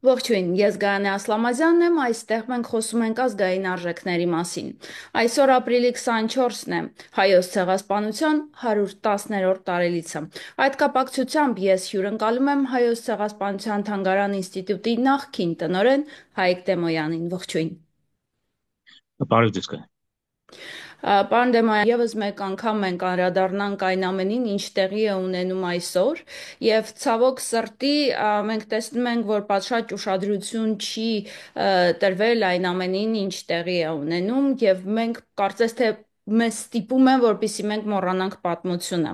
Ողջույն, ես Գայանե Ասլամազյանն եմ, այստեղ մենք խոսում ենք ազգային արժեքների մասին։ Այսօր ապրիլի 24-ն է, Հայոց ցեղասպանության 110-րդ տարելիցը։ Այդ կապակցությամբ ես հյուրընկալում եմ Հայոց ցեղասպանության թանգարան ինստիտուտի նախկին տնօրեն Հայկ Տեմոյանին։ Ողջույն։ Բարև ձեզ կա։ Պարոն Դեմոյան, եւս մեկ անգամ մենք անդրադառնանք այն ամենին, ինչ տեղի է ունենում այսօր, եւ ցավոք սրտի մենք տեսնում ենք, որ պատշաճ ուշադրություն չի տրվել այն ամենին, ինչ տեղի է ունենում, եւ մենք կարծես թե մեզ ստիպում են, որպեսզի մենք մոռանանք պատմությունը։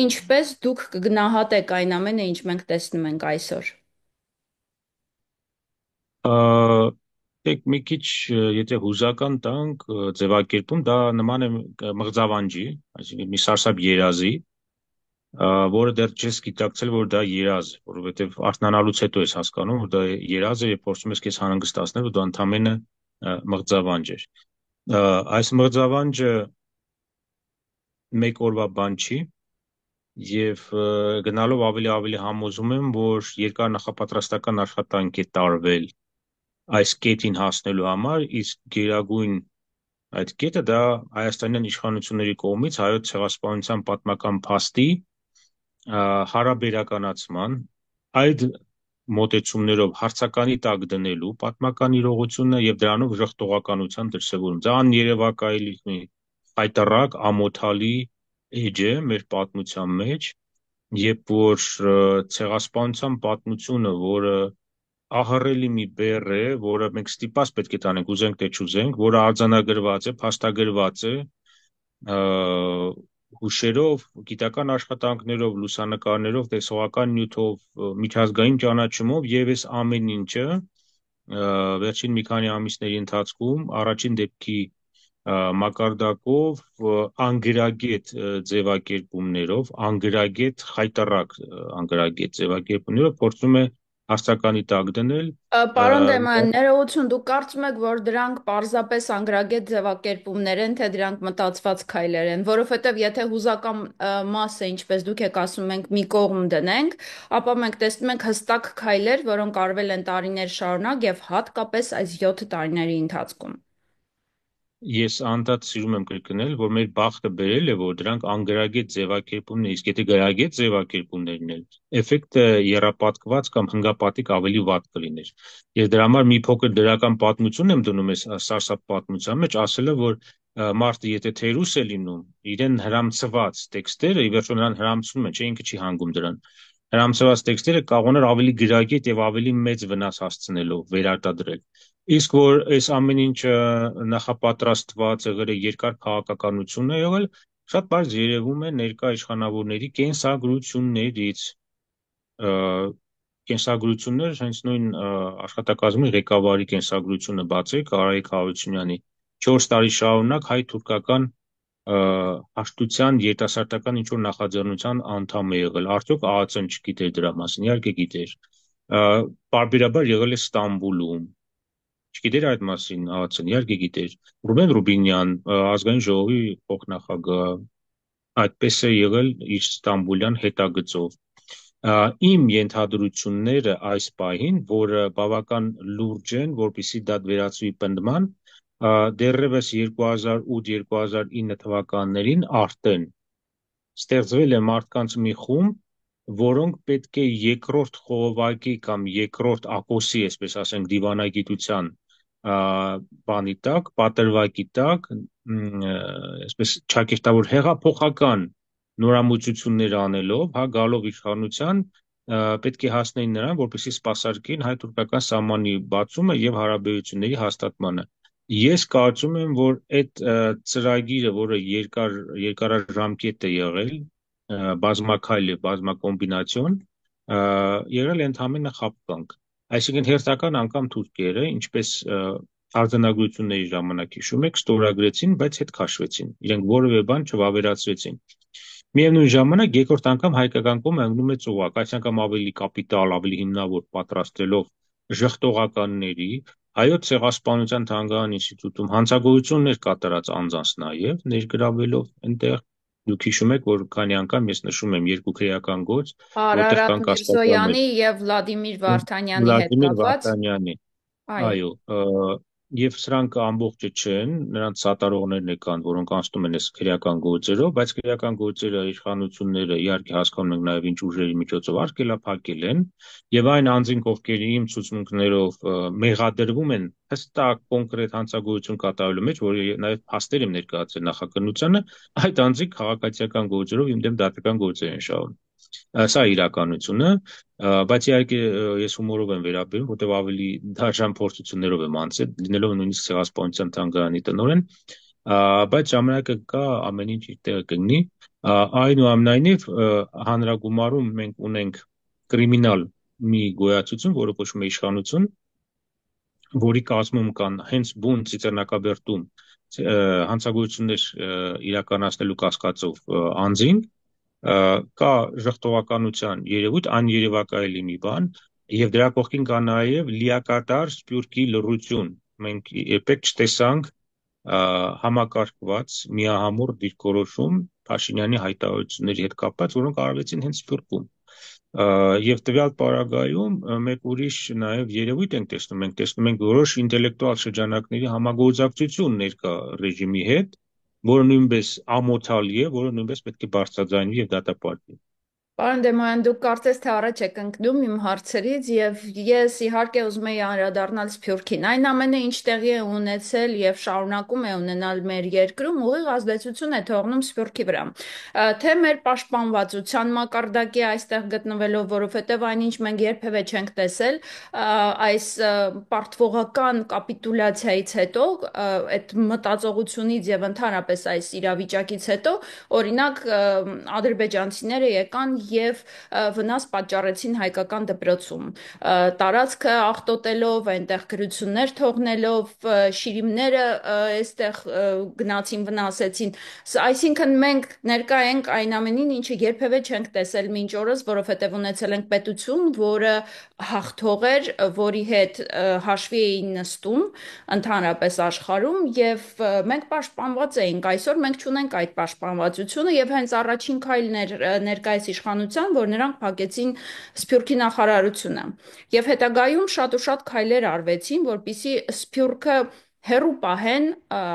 Ինչպես դուք կգնահատեք այն ամենը, ինչ մենք տեսնում ենք այսօր։ Եք մի քիչ եթե հուզական տանք ձևակերպում, դա նման է մղձավանջի, այսինքն մի սարսափ երազի, որը դեռ չես գիտակցել, որ դա երազ է, որովհետև արթնանալուց հետո ես հասկանում, որ դա երազ է եւ փորձում ես քեզ անհանգստացնել, որ դա ընդամենը մղձավանջ էր։ Այս մղձավանջը մեկ օրվա բան չի եւ գնալով ավելի համոզում եմ, որ երկար նախապատրաստական աշխատանք է տարվել այս կետին հասնելու համար, իսկ գերագույն այդ կետը դա հայաստանյան իշխանությունների կողմից հայոց ցեղասպանության պատմական փաստի հարաբերականացման, այդ մոտեցումներով հարցականի տակ դնելու պատմական իրողությունը եւ դրանով ժխտողականության դրսևորում։ Դա աներևակայելի մի հայտարարակ ամոթալի էջ է մեր պատմության մեջ, երբ որ ցեղասպանության պատմությունը, որը ահռելի մի բեռ է, որը մենք ստիպված պետք է տանենք, ուզենք թե չուզենք, որը արձանագրված է, փաստագրված է, հուշերով, գիտական աշխատանքներով, լուսանկարներով, տեսողական նյութով, միջազգային ճանաչումով եւ այս ամեն ինչը վերջին մի քանի ամիսների ընթացքում առաջին դեպքի մակարդակով անգրագետ ձևակերպումներով, անգրագետ խայտառակ անգրագետ ձևակերպումներով փորձում է հարցականի տակ դնել Պարոն Դեմոյան, ներողություն, դուք կարծում եք, որ դրանք պարզապես անգրագետ ձևակերպումներ են, թե դրանք մտածված քայլեր են, որովհետև եթե հուզական մասը, ինչպես դուք եք ասում, մենք մի կողմ դնենք, ապա մենք տեսնում ենք հստակ քայլեր, որոնք արվել են տարիներ շարունակ եւ հատկապես այս 7 տարիների ընթացքում։ Ես անդադ սիրում եմ կրկնել, որ մեր բախտը բերել է, որ դրանք անգրագետ ձևակերպումներ, իսկ եթե գրագետ ձևակերպումներն են, էֆեկտը եռապատկված կամ հնգապատիկ ավելի վատ կլիներ։ Ես դրա համար մի փոքր դրական պատմություն եմ դնում այս սարսափ պատմության մեջ, ասելով, որ մարդը եթե թերուս է լինում, իրեն հրամցված տեքստերը, ի վերջո նրան հրամցնում են, չէ, ինքը չի հանգում դրան։ Հրամցված տեքստերը կարող են ավելի գրագետ եւ ավելի մեծ վնաս հասցնելով վերարտադրել։ Իսկ որ այս ամեն ինչը նախապատրաստված եղել է, երկար քաղաքականություն է եղել, շատ բարձ երևում է ներկա իշխանավորների կենսագրություններից։ Կենսագրություններ հենց նույն աշխատակազմի ղեկավարի կենսագրությունը բացեք, Արայիկ Հարությունյանի 4 տարի շարունակ հայ-թուրքական հաշտության երիտասարդական ինչ-որ նախաձեռնության անդամ է եղել։ Արդյոք ԱԱՑ-ն չգիտեր դրա մասին, իհարկե գիտեր։ Պարբերաբար եղել է Ստամբուլում, չգիտեր այդ մասին ԱԱՑ-ն, իհարկե գիտեր։ Ռուբեն Ռուբինյան, ազգային ժողովի փոխնախագահ, այդպես է եղել իր ստամբուլյան հետագծով։ Իմ ենթադրությունները այս պահին, որը բավական լուրջ են, որպեսզի դա վերածվի պնդման, դեռևս 2008-2009 թվականներին արդեն ստեղծվել է մարդկանց մի խումբ, որոնք պետք է երկրորդ խողովակի կամ երկրորդ ակոսի, այսպես ասենք, դիվանագիտության բանի տակ, պատրվակի տակ, այսպես ճակերտավոր հեղափոխական նորամուծություններ անելով, հա, գալով իշխանության, պետք է հասնեին նրան, որպեսզի սպասարկեին հայ-թուրքական սահմանի բացումը եւ հարաբերությունների հաստատմանը։ Ես կարծում եմ, որ այդ ծրագիրը, որը երկարաժամկետ է եղել, բազմաքայլ է, բազմակոմբինացիոն, եղել է ընդհանրապես խաբկանք։ Այսինքն հերթական անգամ թուրքերը, ինչպես արձանագրությունների ժամանակ հիշում եք, ստորագրեցին, բայց հետ քաշվեցին։ Իրենք որևէ բան չվավերացրեցին։ Միևնույն ժամանակ երկրորդ անգամ հայկական կողմը ընկնում է ծուղակ, այս անգամ ավելի կապիտալ, ավելի հիմնավոր պատրաստելով ժխտողականների, հայոց ցեղասպանության թանգարան ինստիտուտում հանցագործություններ կատարած անձանց նաև ներգրավելով այնտեղ Դուք հիշում եք, որ քանի անգամ ես նշում եմ երկու քրեական գործ, որտեղ Արարատ կան Միրզոյանի կասկածաններ։ եւ Վլադիմիր Վարդանյանի հետ Վլադիմիր կապված։ Վարդանյանի, Այո։ այո, եւ սրանք ամբողջը չեն, նրանց սատարողներն կան, որոնք անցնում են այս քրեական գործերով, բայց քրեական գործերը, իշխանությունները իհարկե հասկանում ենք նաեւ ինչ ուժերի միջոցով արգելափակել են, եւ այն անձինք, ովքեր իմ ցուցմունքներով մեղադրվում են հստակ կոնկրետ հանցագործություն կատարելու մեջ, որի նաեւ փաստեր եմ ներկայացրել նախաքննությանը, այդ անձինք քաղաքացիական գործերով իմ դեմ դատական գործեր են շահում։ Սա իրականությունը, բայց իհարկե ես հումորով եմ վերաբերում, որտեղ ավելի դաժան փորձություններով եմ անցել, լինելով նույնիսկ Ցեղասպանության թանգարանի տնօրեն, բայց ժամանակը կա, ամեն ինչ իր տեղը կգնի, այնուամենայնիվ հանրագումարում մենք ունենք կրիմինալ մի գոյացություն, որը կոչվում է իշխանություն, որի կազմում կան հենց բուն ծիծեռնակաբերդում հանցագործություններ իրականացնելու կասկածով անձինք, կա ժխտողականության երևույթ, աներևակայելի մի բան, եւ դրա կողքին կա նաեւ լիակատար սփյուռքի լռություն։ Մենք երբեք չտեսանք համակարգված միահամուռ դիրքորոշում Փաշինյանի հայտարարությունների հետ կապված, որոնք արվեցին հենց Սփյուռքում։ Եվ տվյալ պարագայում մեկ ուրիշ նաև երևույթ ենք տեսնում, մենք տեսնում ենք որոշ ինտելեկտուալ շրջանակների համագործակցություն ներկա ռեժիմի հետ, որը նույնպես ամոթալի է, որը նույնպես պետք է բարձրաձայնվի եւ դատապարտվի։ Պարոն Դեմոյան, դուք կարծես թե առաջ եք ընկնում իմ հարցերից եւ ես իհարկե ուզում եի անդրադառնալ Սփյուռքին։ Այն ամենը, ինչ տեղի է ունեցել եւ շարունակում է ունենալ մեր երկրում, ուղիղ ազդեցություն է թողնում Սփյուռքի վրա։ Թե մեր պաշտպանվածության մակարդակի այստեղ գտնվելով, որովհետեւ այնինչ մենք երբևէ չենք տեսել, այս պարտվողական կապիտուլյացիայից հետո, այդ մտածողությունից եւ ընդհանրապես այս իրավիճակից հետո, օրինակ ադրբեջանցիները եկան եւ վնաս պատճառեցին հայկական դպրոցում, տարածքը աղտոտելով, այնտեղ գրություններ թողնելով, շիրիմները այստեղ գնացին վնասեցին, այսինքն մենք ներկա ենք այն ամենին, ինչը երբևէ չենք տեսել մինչ օրս, որովհետեւ ունեցել ենք պետություն, որը հաղթող էր, որի հետ հաշվի էին նստում ընդհանրապես աշխարհում եւ մենք պաշտպանված էինք, այսօր մենք չունենք այդ պաշտպանվածությունը եւ հենց առաջին քայլն էր ներկայիս իշխանության, որ նրանք փակեցին Սփյուռքի նախարարությունը եւ հետագայում շատ ու շատ քայլեր արվեցին, որպիսի Սփյուռքը հերու պահեն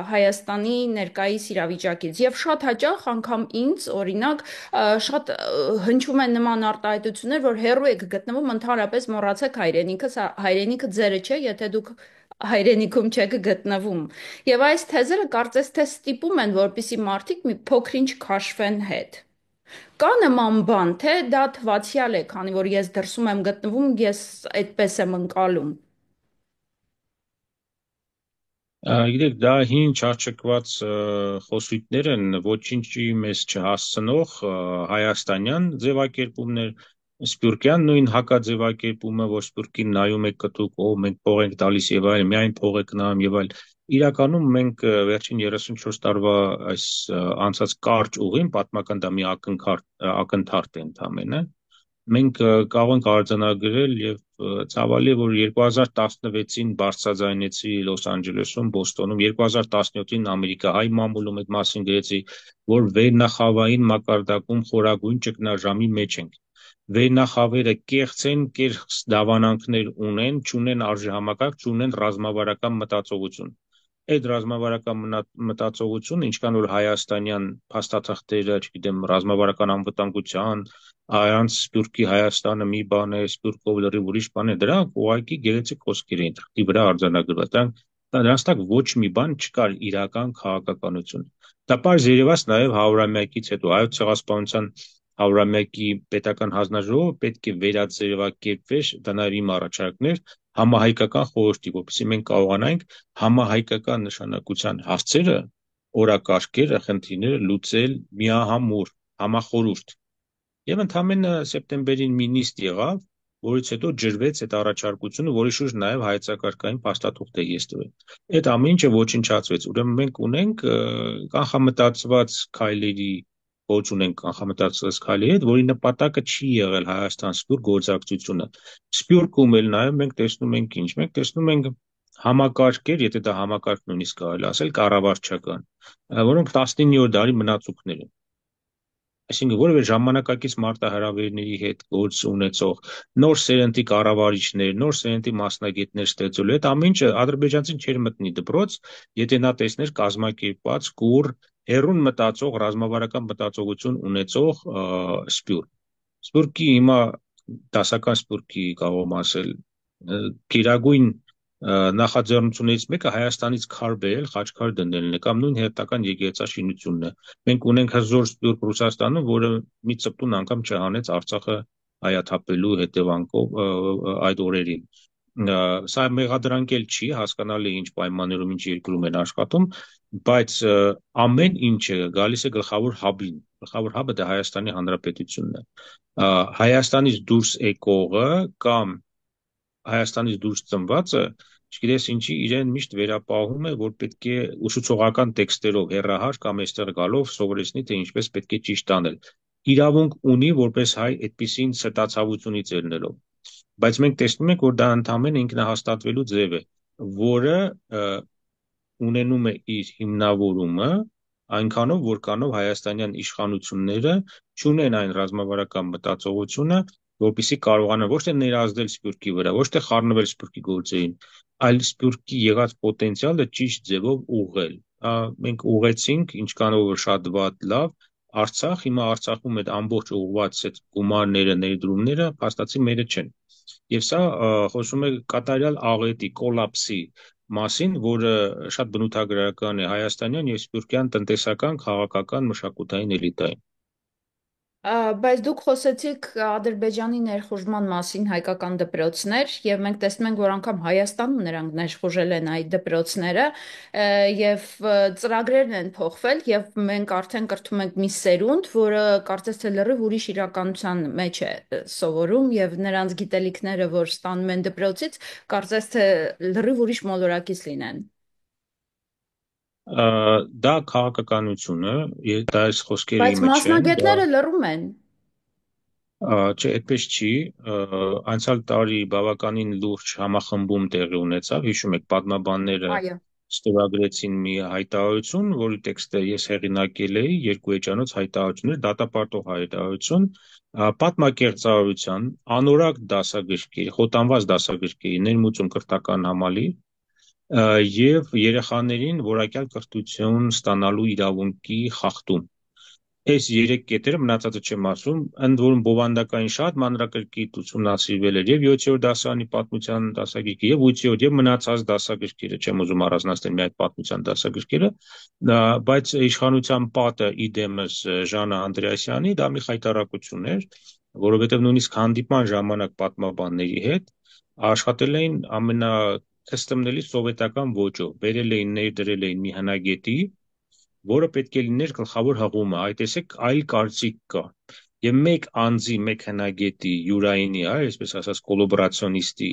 Հայաստանի ներկայիս իրավիճակից եւ շատ հաճախ անգամ ինձ օրինակ շատ հնչում են նման արտահայտություններ, որ հերու եք գտնվում, ընդհանրապես մոռացեք հայրենիքը, հայրենիքը ձերը չէ, եթե դուք հայրենիքում չեք գտնվում։ Եվ այս թեզերը կարծես թե ստիպում են, որպիսի մարդիկ մի փոքրինչ քաշվեն հետ։ Կա նման բան, թե դա թվացial է, քանի որ ես դրսում եմ գտնվում, ես այդպես եմ ընկալում։ Գիտեք, դա հին չարչկված խոսույթներ են, ոչինչի մեզ չհասցնող հայաստանյան ձևակերպումներ, սփյուռքյան նույն հակաձևակերպումը, որ սփյուռքին նայում եք կտրուկ, ով մենք փող ենք տալիս եւ այլն, միայն փող եք նայում եւ այլն։ Իրականում մենք վերջին 34 տարվա այս անցած կարճ ուղին պատմական դա մի ակնթարթ է ընդամենը։ Մենք կարող ենք արձանագրել եւ ցավալի է, որ 2016-ին բարձրաձայնեցի Լոս Անջելեսում, Բոստոնում, 2017-ին ամերիկահայ մամուլում այդ մասին գրեցի, որ վերնախավային մակարդակում խորագույն ճգնաժամի մեջ ենք։ Վերնախավերը կեղծ են, կեղծ դավանանքներ ունեն, չունեն արժեհամակարգ, չունեն ռազմավարական մտածողություն։ Այդ ռազմավարական մտածողությունը, ինչքան որ հայաստանյան փաստաթղթերը, չգիտեմ, ռազմավարական անվտանգության, առանց Սփյուռքի Հայաստանը մի բան է, Սփյուռքով լրիվ ուրիշ բան է, դրանք ուղղակի գեղեցիկ խոսքեր էին թղթի վրա արձանագրված։ Դրանց տակ ոչ մի բան չկար իրական քաղաքականություն։ Դա պարզ երևաց նաև 100-ամյակից հետո Հայոց ցեղասպանության 100-ամյակի պետական հանձնաժողովը պետք է վերաձևակերպվեր, դա նաև իմ առաջարկն էր, համահայկական խորհրդի, որպեսզի մենք կարողանանք համահայկական նշանակության հարցերը, օրակարգերը, խնդիրները լուծել միահամուռ, համախորհուրդ։ Եվ ընդամենը սեպտեմբերին մի նիստ եղավ, որից հետո ջրվեց այդ առաջարկությունը, որի շուրջ նաև հայեցակարգային փաստաթուղթ է ես տվել։ Այդ ամեն ինչը ոչնչացվեց։ Ուրեմն մենք ունենք կանխամտածված քայլերի, ոչ ունենք կանխամտածված քայլերի հետ, որի նպատակը չի եղել Հայաստան-Սփյուռք գործակցությունը։ Սփյուռքում էլ նաև մենք տեսնում ենք ինչ, մենք տեսնում ենք համակարգեր, եթե դա համակարգ նույնիսկ կարելի ասել, կառավարչական, որոնք 19-րդ դարի մնացուկներ են։ Այսինքն որևէ ժամանակակից մարտահրավերների հետ գործ ունեցող նոր սերնդի կառավարիչներ, նոր սերնդի մասնագետներ ստեղծելու հետ ամեն ինչը ադրբեջանցին չէր մտնի դպրոց, եթե նա տեսներ կազմակերպած կուռ, հեռուն մտածող, ռազմավարական մտածողություն ունեցող սպյուր։ Սպյուրքի հիմա դասական սպյուրքի կարող եմ ասել գերագույն նախաձեռնություններից մեկը Հայաստանից քար բերել, խաչքար դնելն է, կամ նույն հերթական եկեղեցաշինությունն է։ Մենք ունենք հզոր սպյուրք Ռուսաստանում, որը մի ծպտուն անգամ չհանեց Արցախը հայաթափելու հետևանքով այդ օրերին։ Սա մեղադրանքել չի, հասկանալի է ինչ պայմաններում, ինչ երկրում են աշխատում, բայց ամեն ինչը գալիս է գլխավոր հաբին։ Գլխավոր հաբը դա Հայաստանի Հանրապետությունն է։ Հայաստանից դուրս եկողը կամ Հայաստանից դուրս ծնվածը, չգիտես ինչի, իրեն միշտ վերապահում է, որ պետք է ուսուցողական տեքստերով հեռահար կամ այստեղ գալով սովորեցնի, թե ինչպես պետք է ճիշտ անել։ Իրավունք ունի որպես հայ այդպիսին ստացավությունից ելնելով։ Բայց մենք տեսնում ենք, որ դա ընդհանրապես ինքնահաստատվելու ձև է, որը ունենում է իր հիմնավորումը այնքանով, որքանով հայաստանյան իշխանությունները չունեն այն ռազմավարական մտածողությունը, որպեսզի կարողանան ոչ թե ներազդել սպյուրքի վրա, ոչ թե խառնվել սպյուրքի գործերին, այլ սպյուրքի եղած պոտենցիալը ճիշտ ձևով ուղղել։ Մենք ուղղեցինք ինչքանով շատ վատ լավ Արցախ, հիմա Արցախում այդ ամբողջ ուղղված այդ գումարները, ներդրումները փաստացի մերը չեն։ Եվ սա խոսում է կատարյալ աղետի, կոլապսի մասին, որը շատ բնութագրական է հայաստանյան եւ սփյուռքյան տնտեսական, քաղաքական, մշակութային էլիտային։ Բայց դուք խոսեցիք Ադրբեջանի ներխուժման մասին հայկական դպրոցներ, եւ մենք տեսնում ենք, որ անգամ Հայաստանում նրանք ներխուժել են այդ դպրոցները, եւ ծրագրերն են փոխվել, եւ մենք արդեն կրթում ենք մի սերունդ, որը կարծես թե լրիվ ուրիշ իրականության մեջ է սովորում, եւ նրանց գիտելիքները, որ ստանում են դպրոցից, կարծես թե լրիվ ուրիշ մոլորակից լինեն։ Դա քաղաքականություն է, դա այս խոսքերը Բայց իմը չեն, դա մասնագետները լռում են։ Չէ, այդպես չի։ Անցյալ տարի բավականին լուրջ համախմբում տեղի ունեցավ, հիշում եք, պատմաբանները Այո։ ստորագրեցին մի հայտարարություն, որի տեքստը ես հեղինակել էի, երկու էջանոց հայտարարություններ, դատապարտող հայտարարություն, պատմակերպծարարության, անորակ դասագրքերի, խոտանված դասագրքերի ներմուծում կրթական համալիր, եւ երեխաներին որակյալ կրթություն ստանալու իրավունքի խախտում։ Այս երեք կետերը մնացածը չեմ ասում, ընդ որում բովանդակային շատ մանրակրկիտ ուսումնասիրվել էր եւ 7-րդ դասարանի պատմության դասագրքը եւ 8-րդ եւ մնացած դասագրքերը, չեմ ուզում առանձնացնել մի այդ պատմության դասագրքերը, բայց իշխանության պատը իդեմս Ժանա Անդրեասյանի դա մի խայտարակություն էր, որովհետեւ նույնիսկ հանդիպման ժամանակ պատմաբանների հետ աշխատել էին ամենաթստմնելի սովետական ոճով, բերել էին ներդրել էին մի հնագետի, որը պետք է լիներ գլխավոր հղումը, այ տեսեք այլ կարծիք կա։ Եվ մեկ անձի, մեկ հնագետի յուրայինի, այսպես ասած կոլաբորացիոնիստի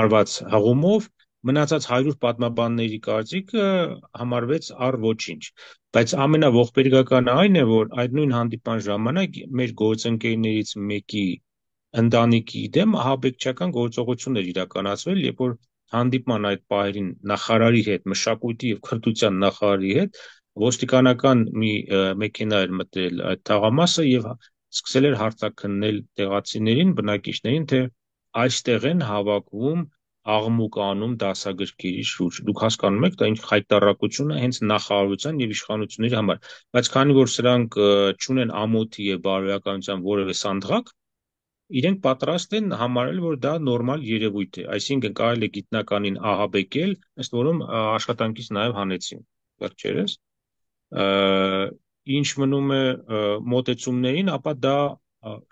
արված հղումով մնացած 100 պատմաբանների կարծիքը համարվեց առ ոչինչ։ Բայց ամենաողբերգականը այն է, որ այդ նույն հանդիպան ժամանակ մեր գործընկերներից մեկի ընտանիքի դեմ ահաբեկչական գործողություն էր իրականացվել, երբ որ հանդիպման այդ պահերին նախարարի հետ, մշակույթի եւ քրթության նախարարի հետ ոստիկանական մի մեքենա էր մտել այդ թաղամասը եւ սկսել էր հարցաքննել տեղացիներին, բնակիչներին, թե այստեղ են հավաքվում աղմուկ անում դասագրքերի շուրջ։ Դուք հասկանում եք, դա ինչ խայտառակություն է հենց նախարարության եւ իշխանությունների համար։ Բայց քանի որ սրանք չունեն ամոթի եւ բարոյականության որևէ սանդղակ, իրենք պատրաստ են համարել, որ դա նորմալ երևույթ է, այսինքն կարելի է գիտնականին ահաբեկել, ըստ որում աշխատանքից նաև հանեցին վերջերս։ Ինչ մնում է մոտեցումներին, ապա դա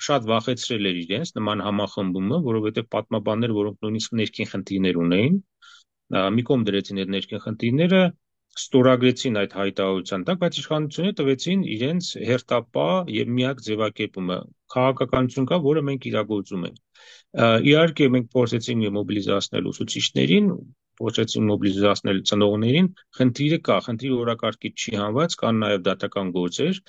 շատ վախեցրել էր իրենց նման համախմբումը, որովհետև պատմաբաններ, որոնք նույնիսկ ներքին խնդիրներ ունեին, մի կողմ դրեցին այդ ներքին խնդիրները, ստորագրեցին այդ հայտարարության տակ, բայց իշխանությունները տվեցին իրենց հերթապահ եւ միակ ձևակերպումը քաղաքականություն կա, որը մենք իրագործում ենք։ Իհարկե մենք փորձեցինք մոբիլիզացնել ուսուցիչներին, փորձեցինք մոբիլիզացնել ծնողներին, խնդիրը կա, խնդիրը օրակարգից չի հանված, կան նաեւ դատական գործեր։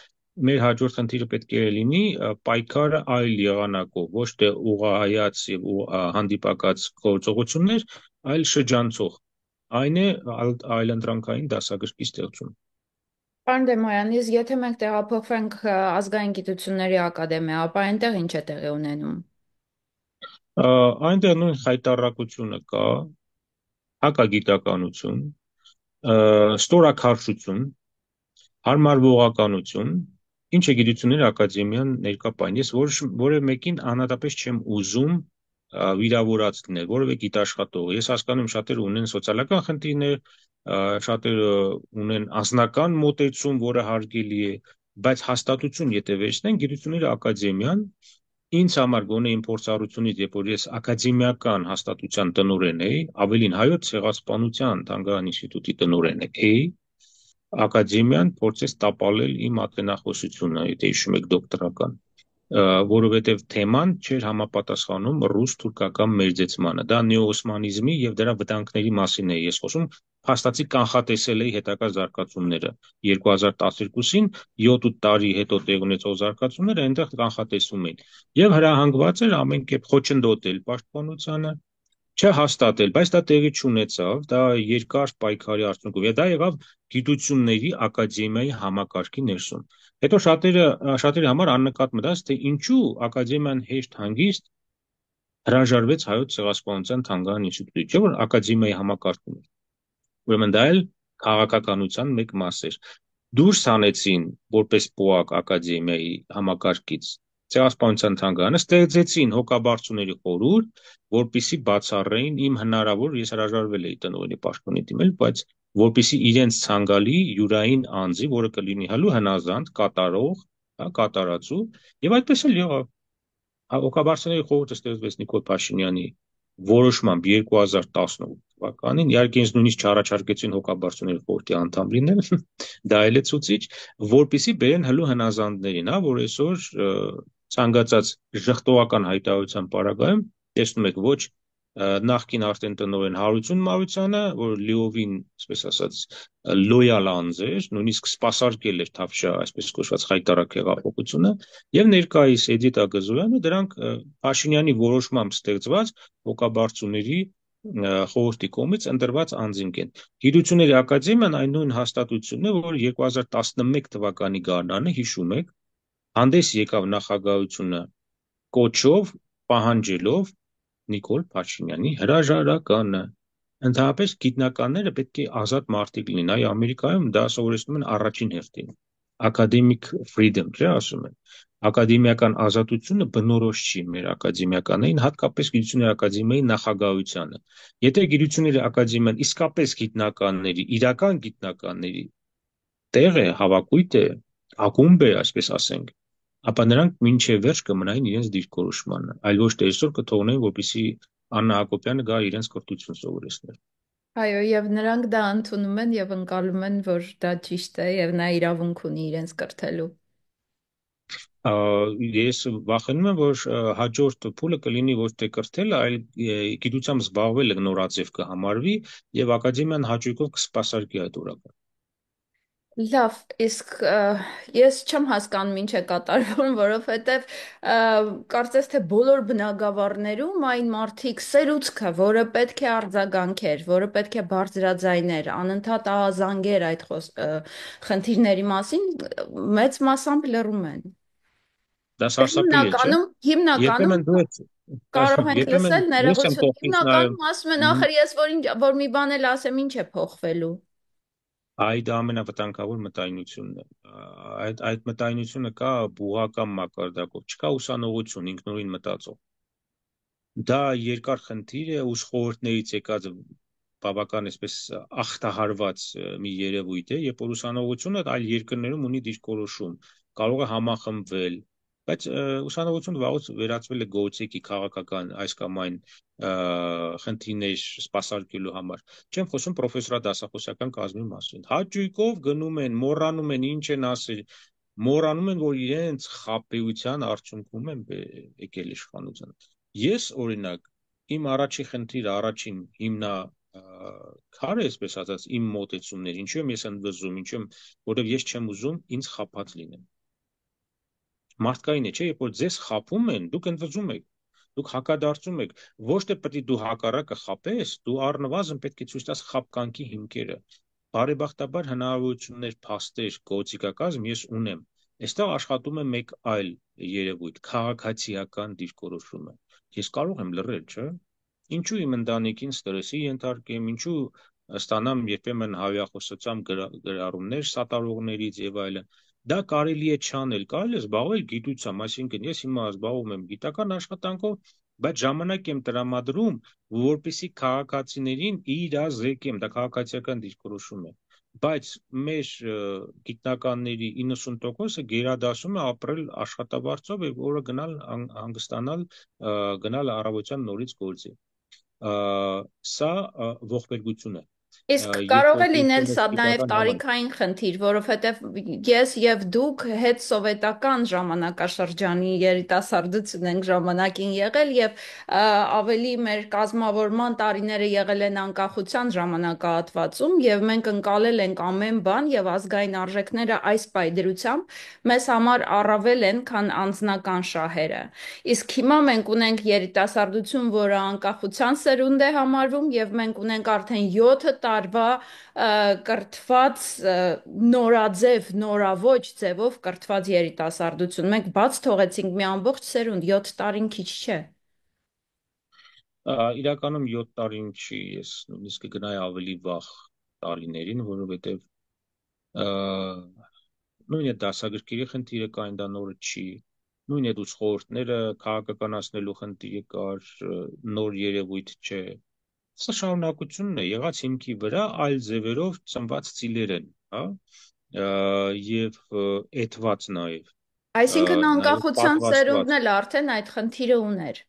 Մեր հաջորդ խնդիրը պետք է լինի պայքարը այլ եղանակով, ոչ թե ուղղահայաց եւ հանդիպակաց գործողություններ, այլ շրջանցող։ Այն է այլընտրանքային դասագրքի ստեղծում։ Պարոն Դեմոյան, եթե մենք տեղափոխվենք ազգային գիտությունների ակադեմիա, ապա այնտեղ ինչ է տեղի ունենում։ Այնտեղ նույն խայտառակությունը կա, հակագիտականություն, ստորաքարշություն, հարմարվողականություն, ինչ է գիտությունների ակադեմիան ներկա պայն։ Ես որևէ մեկին անհատապես չեմ ուզում վիրավորած լինել, որևէ գիտաշխատող։ Ես հասկանում եմ շատերը ունեն սոցիալական խնդիրներ, շատերը ունեն անձնական մոտեցում, որը հարգելի է, բայց հաստատություն եթե վերցնեն, գիտությունների ակադեմիան ինձ համար գոնե իմ փորձառությունից, երբ որ ես ակադեմիական հաստատության տնօրեն էի, ավելին հայոց ցեղասպանության թանգարան ինստիտուտի տնօրեն էի, ակադեմիան փորձեց տապալել իմ ատենախոսությունը, եթե հիշում եք դոկտորական, որովհետև թեման չէր համապատասխանում ռուս-թուրքական մերձեցմանը։ Դա նեոօսմանիզմի եւ դրա վտանգների մասին է ես խոսում, փաստացի կանխատեսել էի հետագա զարգացումները 2012-ին 7 տարի հետո տեղ ունեցող զարգացումները այնտեղ կանխատեսվում էին եւ հրահանգված էր ամեն կերպ խոչընդոտել պաշտպանությանը, չհաստատել, բայց դա տեղի չունեցավ, դա երկար պայքարի արդյունքում եւ դա եղավ գիտությունների ակադեմիայի համակարգի ներսում։ Հետո շատերի համար աննկատ մտած, թե ինչու ակադեմիան հեշտ հանգիստ հրաժարվեց հայոց ցեղասպանության թանգարան ինստիտուտից, չէ՞ որ ակադեմիայի համակարգում էր։ Ուրեմն դա էլ քաղաքականության մեկ մաս էր։ Դուրս հանեցին որպես պոակ ակադեմիայի համակարգից ցեղասպանության թանգարանը, ստեղծեցին հոգաբարձուների խորհուրդ, որպիսի բացառեին իմ հնարավոր, ես հրաժարվել էի տնօրենի պաշտոնի դիմել, բայց որպիսի իրենց ցանկալի յուրային անձի, որը կլինի հլու հնազանդ, կատարող, կատարածու, եւ այդպես էլ եղավ։ Հոգաբարձուների խորհուրդը ստեղծվեց Նիկոլ Փաշինյանի որոշմամբ 2018 թվականին, իհարկե ինձ նույնիսկ չառաջարկեցին հոգաբարձուների խորհրդի անդամ լինել, դա էլ է ցուցիչ, որպիսի բերեն հլու հնազանդներին, որ այսօր ցանկացած ժխտողական հայտարարության պարագայում տեսնում եք ոչ նախկին արդեն տնօրեն Հարություն Մարությանը, որ լիովին, այսպես ասած, լոյալ անձ էր, նույնիսկ սպասարկել էր Թավշյա, այսպես կոչված խայտառակ հեղափոխությունը, եւ ներկայիս Էդիթ Ագազոյանը, դրանք Փաշինյանի որոշմամբ ստեղծված հոգաբարձուների խորհրդի կողմից ընտրված անձինք են։ Գիտությունների ակադեմիան այն նույն հաստատությունն է, որ 2011 թվականի գարնանը, հիշում եք, հանդես եկավ նախագահությունը կոչով, պահանջելով Նիկոլ Փաշինյանի հրաժարականը։ Ընդհանրապես գիտնականները պետք է ազատ մարդիկ լինեն։ Այ Ամերիկայում դա սովորեցնում են առաջին հերթին։ Academic freedom, չէ՞ ասում են։ Ակադեմիական ազատությունը բնորոշ չի մեր ակադեմիականներին, հատկապես գիտությունների ակադեմիայի նախագահությանը։ Եթե գիտությունների ակադեմիան իսկապես գիտնականների, իրական գիտնականների տեղ է, հավաքույթ է, ակումբ է, այսպես ասենք, ապա նրանք մինչև վերջ կմնային իրենց դիրքորոշմանը, այլ ոչ թե այսօր կթողնեն, որպեսզի Աննա Հակոբյանը գա իրենց կրթություն սովորեցնել։ Այո, եւ նրանք դա ընդունում են եւ ընկալում են, որ դա ճիշտ է եւ նա իրավունք ունի իրենց կրթելու։ Ես վախենում եմ, որ հաջորդ փուլը կլինի ոչ թե կրթելը, այլ գիտությամբ զբաղվելը նորաձև կհամարվի եւ ակադեմիան հաճույքով կսպասարկի այդ օրակը։ Լավ, իսկ ես չեմ հասկանում ինչ է կատարվում, որովհետև կարծես թե բոլոր բնագավառներում այն մարդիկ սերուցքը, որը պետք է արձագանքեր, որը պետք է բարձրաձայներ, անընդհատ ահազանգեր այդ խնդիրների մասին, մեծ մասամբ լռում են։ Դա սարսափելի է, չէ՞։ Հիմնականում Երբեմն դու ես կարող ենք երբեմն լսել ես եմ ներողություն, կողքից նայում։ հիմնականում ասում են, ախր ես որ մի բան էլ ասեմ, ինչ է փոխվելու։ Այ դա ամենավտանգավոր մտայնությունն է։ Այդ մտայնությունը կա բուհական մակարդակով, չկա ուսանողություն, ինքնուրույն մտածող։ Դա երկար խնդիր է, ուս խորհուրդներից եկած բավական այսպես ախտահարված մի երևույթ է, երբ որ ուսանողությունը այլ երկրներում ունի դիրքորոշում, կարող է համախմբվել, բայց ուսանողությունը վաղուց վերածվել է գործիքի քաղաքական այս կամ այն խնդիրներ սպասարկելու համար։ Չեմ խոսում պրոֆեսորադասախոսական կազմի մասին։ Հաճույքով գնում են, մոռանում են ինչ են ասել, մոռանում են, որ իրենց խաբեության արդյունքում են եկել իշխանության։ Ես օրինակ իմ առաջի խնդիրը, առաջին հիմնա քարը, այսպես ասած, իմ մոտեցումներ, ինչու եմ ես ընդվզում, ինչու եմ, որովհետև ես չեմ ուզում ինձ խաբած լինեմ։ Մարդկային է, չէ՞, երբ որ ձեզ խաբում են, դուք ընդվզում եք, դուք հակադարձում եք, ոչ թե պետք է դու հակառակը խաբես, դու առնվազն պետք է ցույց տաս խաբկանքի հիմքերը։ բարեբախտաբար հնարավորություններ, փաստեր, գործիքակազմ ես ունեմ։ Այստեղ աշխատում է մեկ այլ երևույթ՝ քաղաքացիական դիրքորոշումը։ Ես կարող եմ լռել, չէ՞։ Ինչու իմ ընտանիքին ստրեսի ենթարկեմ, ինչու ստանամ երբեմն հավիախոսությամբ գրառումներ սատարողներից եւ այլն։ Դա կարելի է չանել, կարելի է զբաղվել գիտությամբ, այսինքն ես հիմա զբաղվում եմ գիտական աշխատանքով, բայց ժամանակ եմ տրամադրում, որպեսզի քաղաքացիներին իրազեկեմ, դա քաղաքացիական դիրքորոշում է։ Բայց մեր գիտնականների 90%-ը գերադասում է ապրել աշխատավարձով եւ օրը գնալ հանգստանալ, գնալ առավոտյան նորից գործի։ Սա ողբերգություն է։ Իսկ Երբ կարող է լինել օգնություն սա ես նաև գիտական համար։ տարիքային խնդիր, որովհետև ես եւ դուք հետ սովետական ժամանակաշրջանի երիտասարդություն ենք ժամանակին եղել եւ ավելի մեր կազմավորման տարիները եղել են անկախության ժամանակահատվածում եւ մենք ընկալել ենք ամեն բան եւ ազգային արժեքները այս պայդրությամբ մեզ համար առավել են, քան անձնական շահերը։ Իսկ հիմա մենք ունենք երիտասարդություն, որը անկախության սերունդ է համարվում եւ մենք ունենք արդեն 7 տարվա կրթված նորաձև, նորավոճ ձևով կրթված երիտասարդություն։ Մենք բաց թողեցինք մի ամբողջ սերունդ, 7 տարին քիչ չէ։ Իրականում 7 տարին չի, ես նույնիսկ կգնայի ավելի վաղ տարիներին, որովհետև նույն է դասագրքերի խնդիրը կային, դա նորը չի, նույն է դուց խորհուրդները քաղաքականացնելու խնդիրը կար, նոր երևույթ չէ։ Սա շարունակությունն է, եղած հիմքի վրա այլ ձևերով ծնված ծիլեր են, հա, եւ էթված Այսինքն նաև անկախության պատրաստված։ սերունդն էլ արդեն այդ խնդիրը ուներ։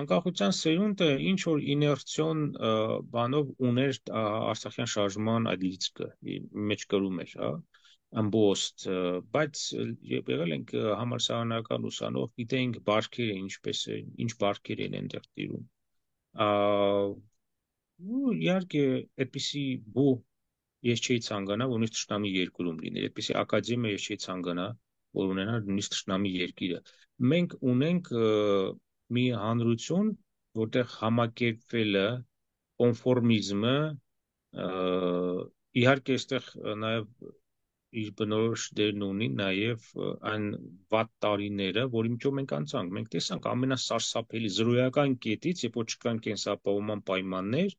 Անկախության սերունդը ինչ որ իներցիոն բանով ուներ Արցախյան շարժման այդ լիցքը մեջ կրում էր, հա, ամբողջ, բայց եղել ենք համալսարանական ուսանող, գիտեինք բարքերը ինչպես են, ինչ բարքեր են այնտեղ տիրում։ Ու իհարկե այդպիսի բու ես չէի ցանկանա, որ նույնիսկ թշնամի երկրում լիներ, այդպիսի ակադեմիա ես չէի ցանկանա, որ ունենար նույնիսկ թշնամի երկիրը։ Մենք ունենք մի հանրություն, որտեղ համակերպվելը, կոնֆորմիզմը, իհարկե այստեղ նաև իր բնորոշ դերն ունի նաև այն վատ տարիները, որի միջով մենք անցանք։ Մենք տեսանք ամենասարսափելի զրոյական կետից, երբ որ չկան կենսապահովման պայմաններ,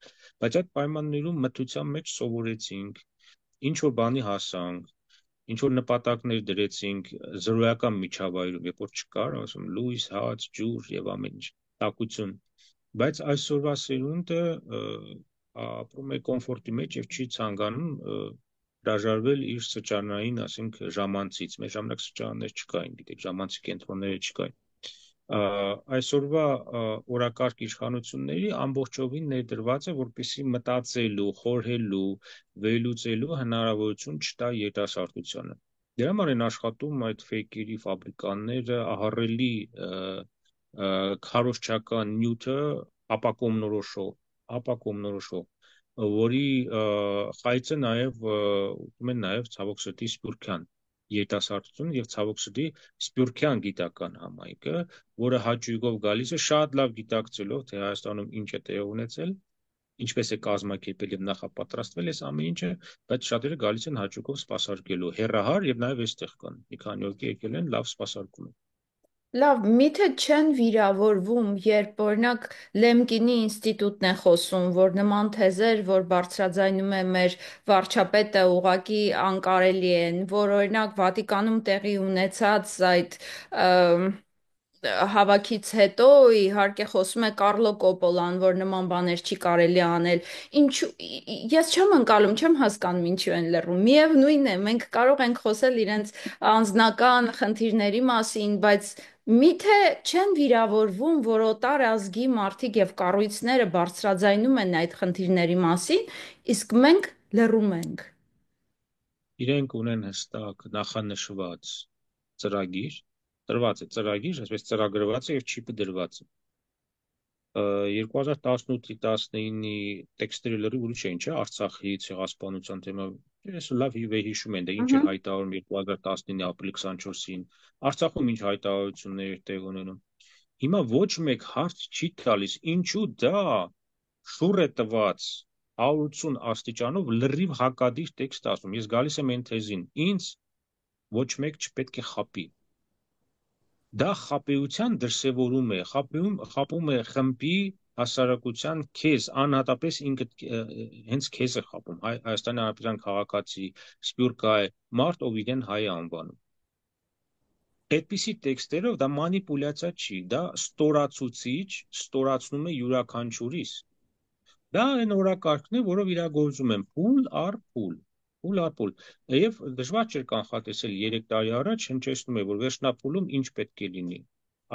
բայց այդ պայմաններում մթության մեջ սովորեցինք, ինչ որ բանի հասանք, ինչ որ նպատակներ դրեցինք զրոյական միջավայրում, երբ որ չկար, ասում լույս, հաց, ջուր եւ ամեն ինչ, տաքություն։ Բայց այսօրվա սերունդը ապրում է կոմֆորտի մեջ եւ չի ցանկանում հրաժարվել իր սրճարանային, ասենք, ժամանցից։ Մեր ժամանակ սրճարաններ չկային, գիտեք, ժամանցի կենտրոնները չկային։ Այսօրվա օրակարգ իշխանությունների ամբողջովին ներդրված է, որպեսզի մտածելու, խորհելու, վերլուծելու հնարավորություն չտա երիտասարդությանը։ Դրա համար են աշխատում այդ ֆեյքերի ֆաբրիկաները, ահռելի քարոզչական նյութը ապակոմնորոշող, որի խայծը նաև ուտում են նաև ցավոք սրտի Սփյուռքյան երիտասարդություն եւ ցավոք սրտի Սփյուռքյան գիտական համայնքը, որը հաճույքով գալիս է շատ լավ գիտակցելով, թե Հայաստանում ինչ է տեղի ունեցել, ինչպես է կազմակերպել եւ նախապատրաստվել այս ամեն ինչը, բայց շատերը գալիս են հաճույքով սպասարկելու, հերահար եւ նաեւ այստեղ կան։ Մի քանի օր եկել են, լավ սպասարկում են։ Լավ, միթե չեն վիրավորվում, երբ օրինակ Լեմկինի ինստիտուտն է խոսում, որ նման թեզեր, որ բարձրաձայնում է մեր վարչապետը, ուղղակի անկարելի են, որ օրինակ Վատիկանում տեղի ունեցած այդ հավաքից հետո իհարկե խոսում է Կարլո Կոպոլան, որ նման բաներ չի կարելի անել։ Ինչու ես չեմ ընկալում, չեմ հասկանում ինչու են լռում։ Միևնույն է, մենք կարող ենք խոսել իրենց անձնական խնդիրների մասին, բայց միթե չեն վիրավորվում, որ օտար ազգի մարդիկ եւ կառույցները բարձրաձայնում են այդ խնդիրների մասին, իսկ մենք լռում ենք։ Իրենք ունեն հստակ նախանշված ծրագիր, տրված է ծրագիր, այսպես ծրագրված է եւ չիպը դրված է։ 2018-ի 19-ի տեքստերը լրիվ ուրիշ էին, չէ՞, Արցախի ցեղասպանության թեմա։ Ես լավ հիշում եմ, դա ինչ էր հայտարարում 2019-ի ապրիլի 24-ին, Արցախում ինչ հայտարարություններ էր տեղ ունենում։ Հիմա ոչ մեկ հարց չի տալիս, ինչու դա շուռ է տված 180 աստիճանով լրիվ հակադիր տեքստ ասում։ Ես գալիս եմ այն թեզին, ինձ ոչ մեկ չպետք է խապի։ Դա խապեության դրսևորում է, խապում է խմբի հասարակության քեզ, անհատապես ինքդ հենց քեզ է խապում, Հայաստանի Հանրապետության քաղաքացի, սփյուռքահայ, մարդ, ով իրեն հայ է անվանում։ Այդպիսի տեքստերով դա մանիպուլյացիա չի, դա ստորացուցիչ, ստորացնում է յուրաքանչյուրիս։ Դա այն օրակարգն է, որով իրագործում են փուլ առ փուլ, փուլ առ փուլ։ Եվ դժվար չէր կանխատեսել 3 տարի առաջ հնչեցնում է, որ վերջնափուլում ինչ պետք է լինի։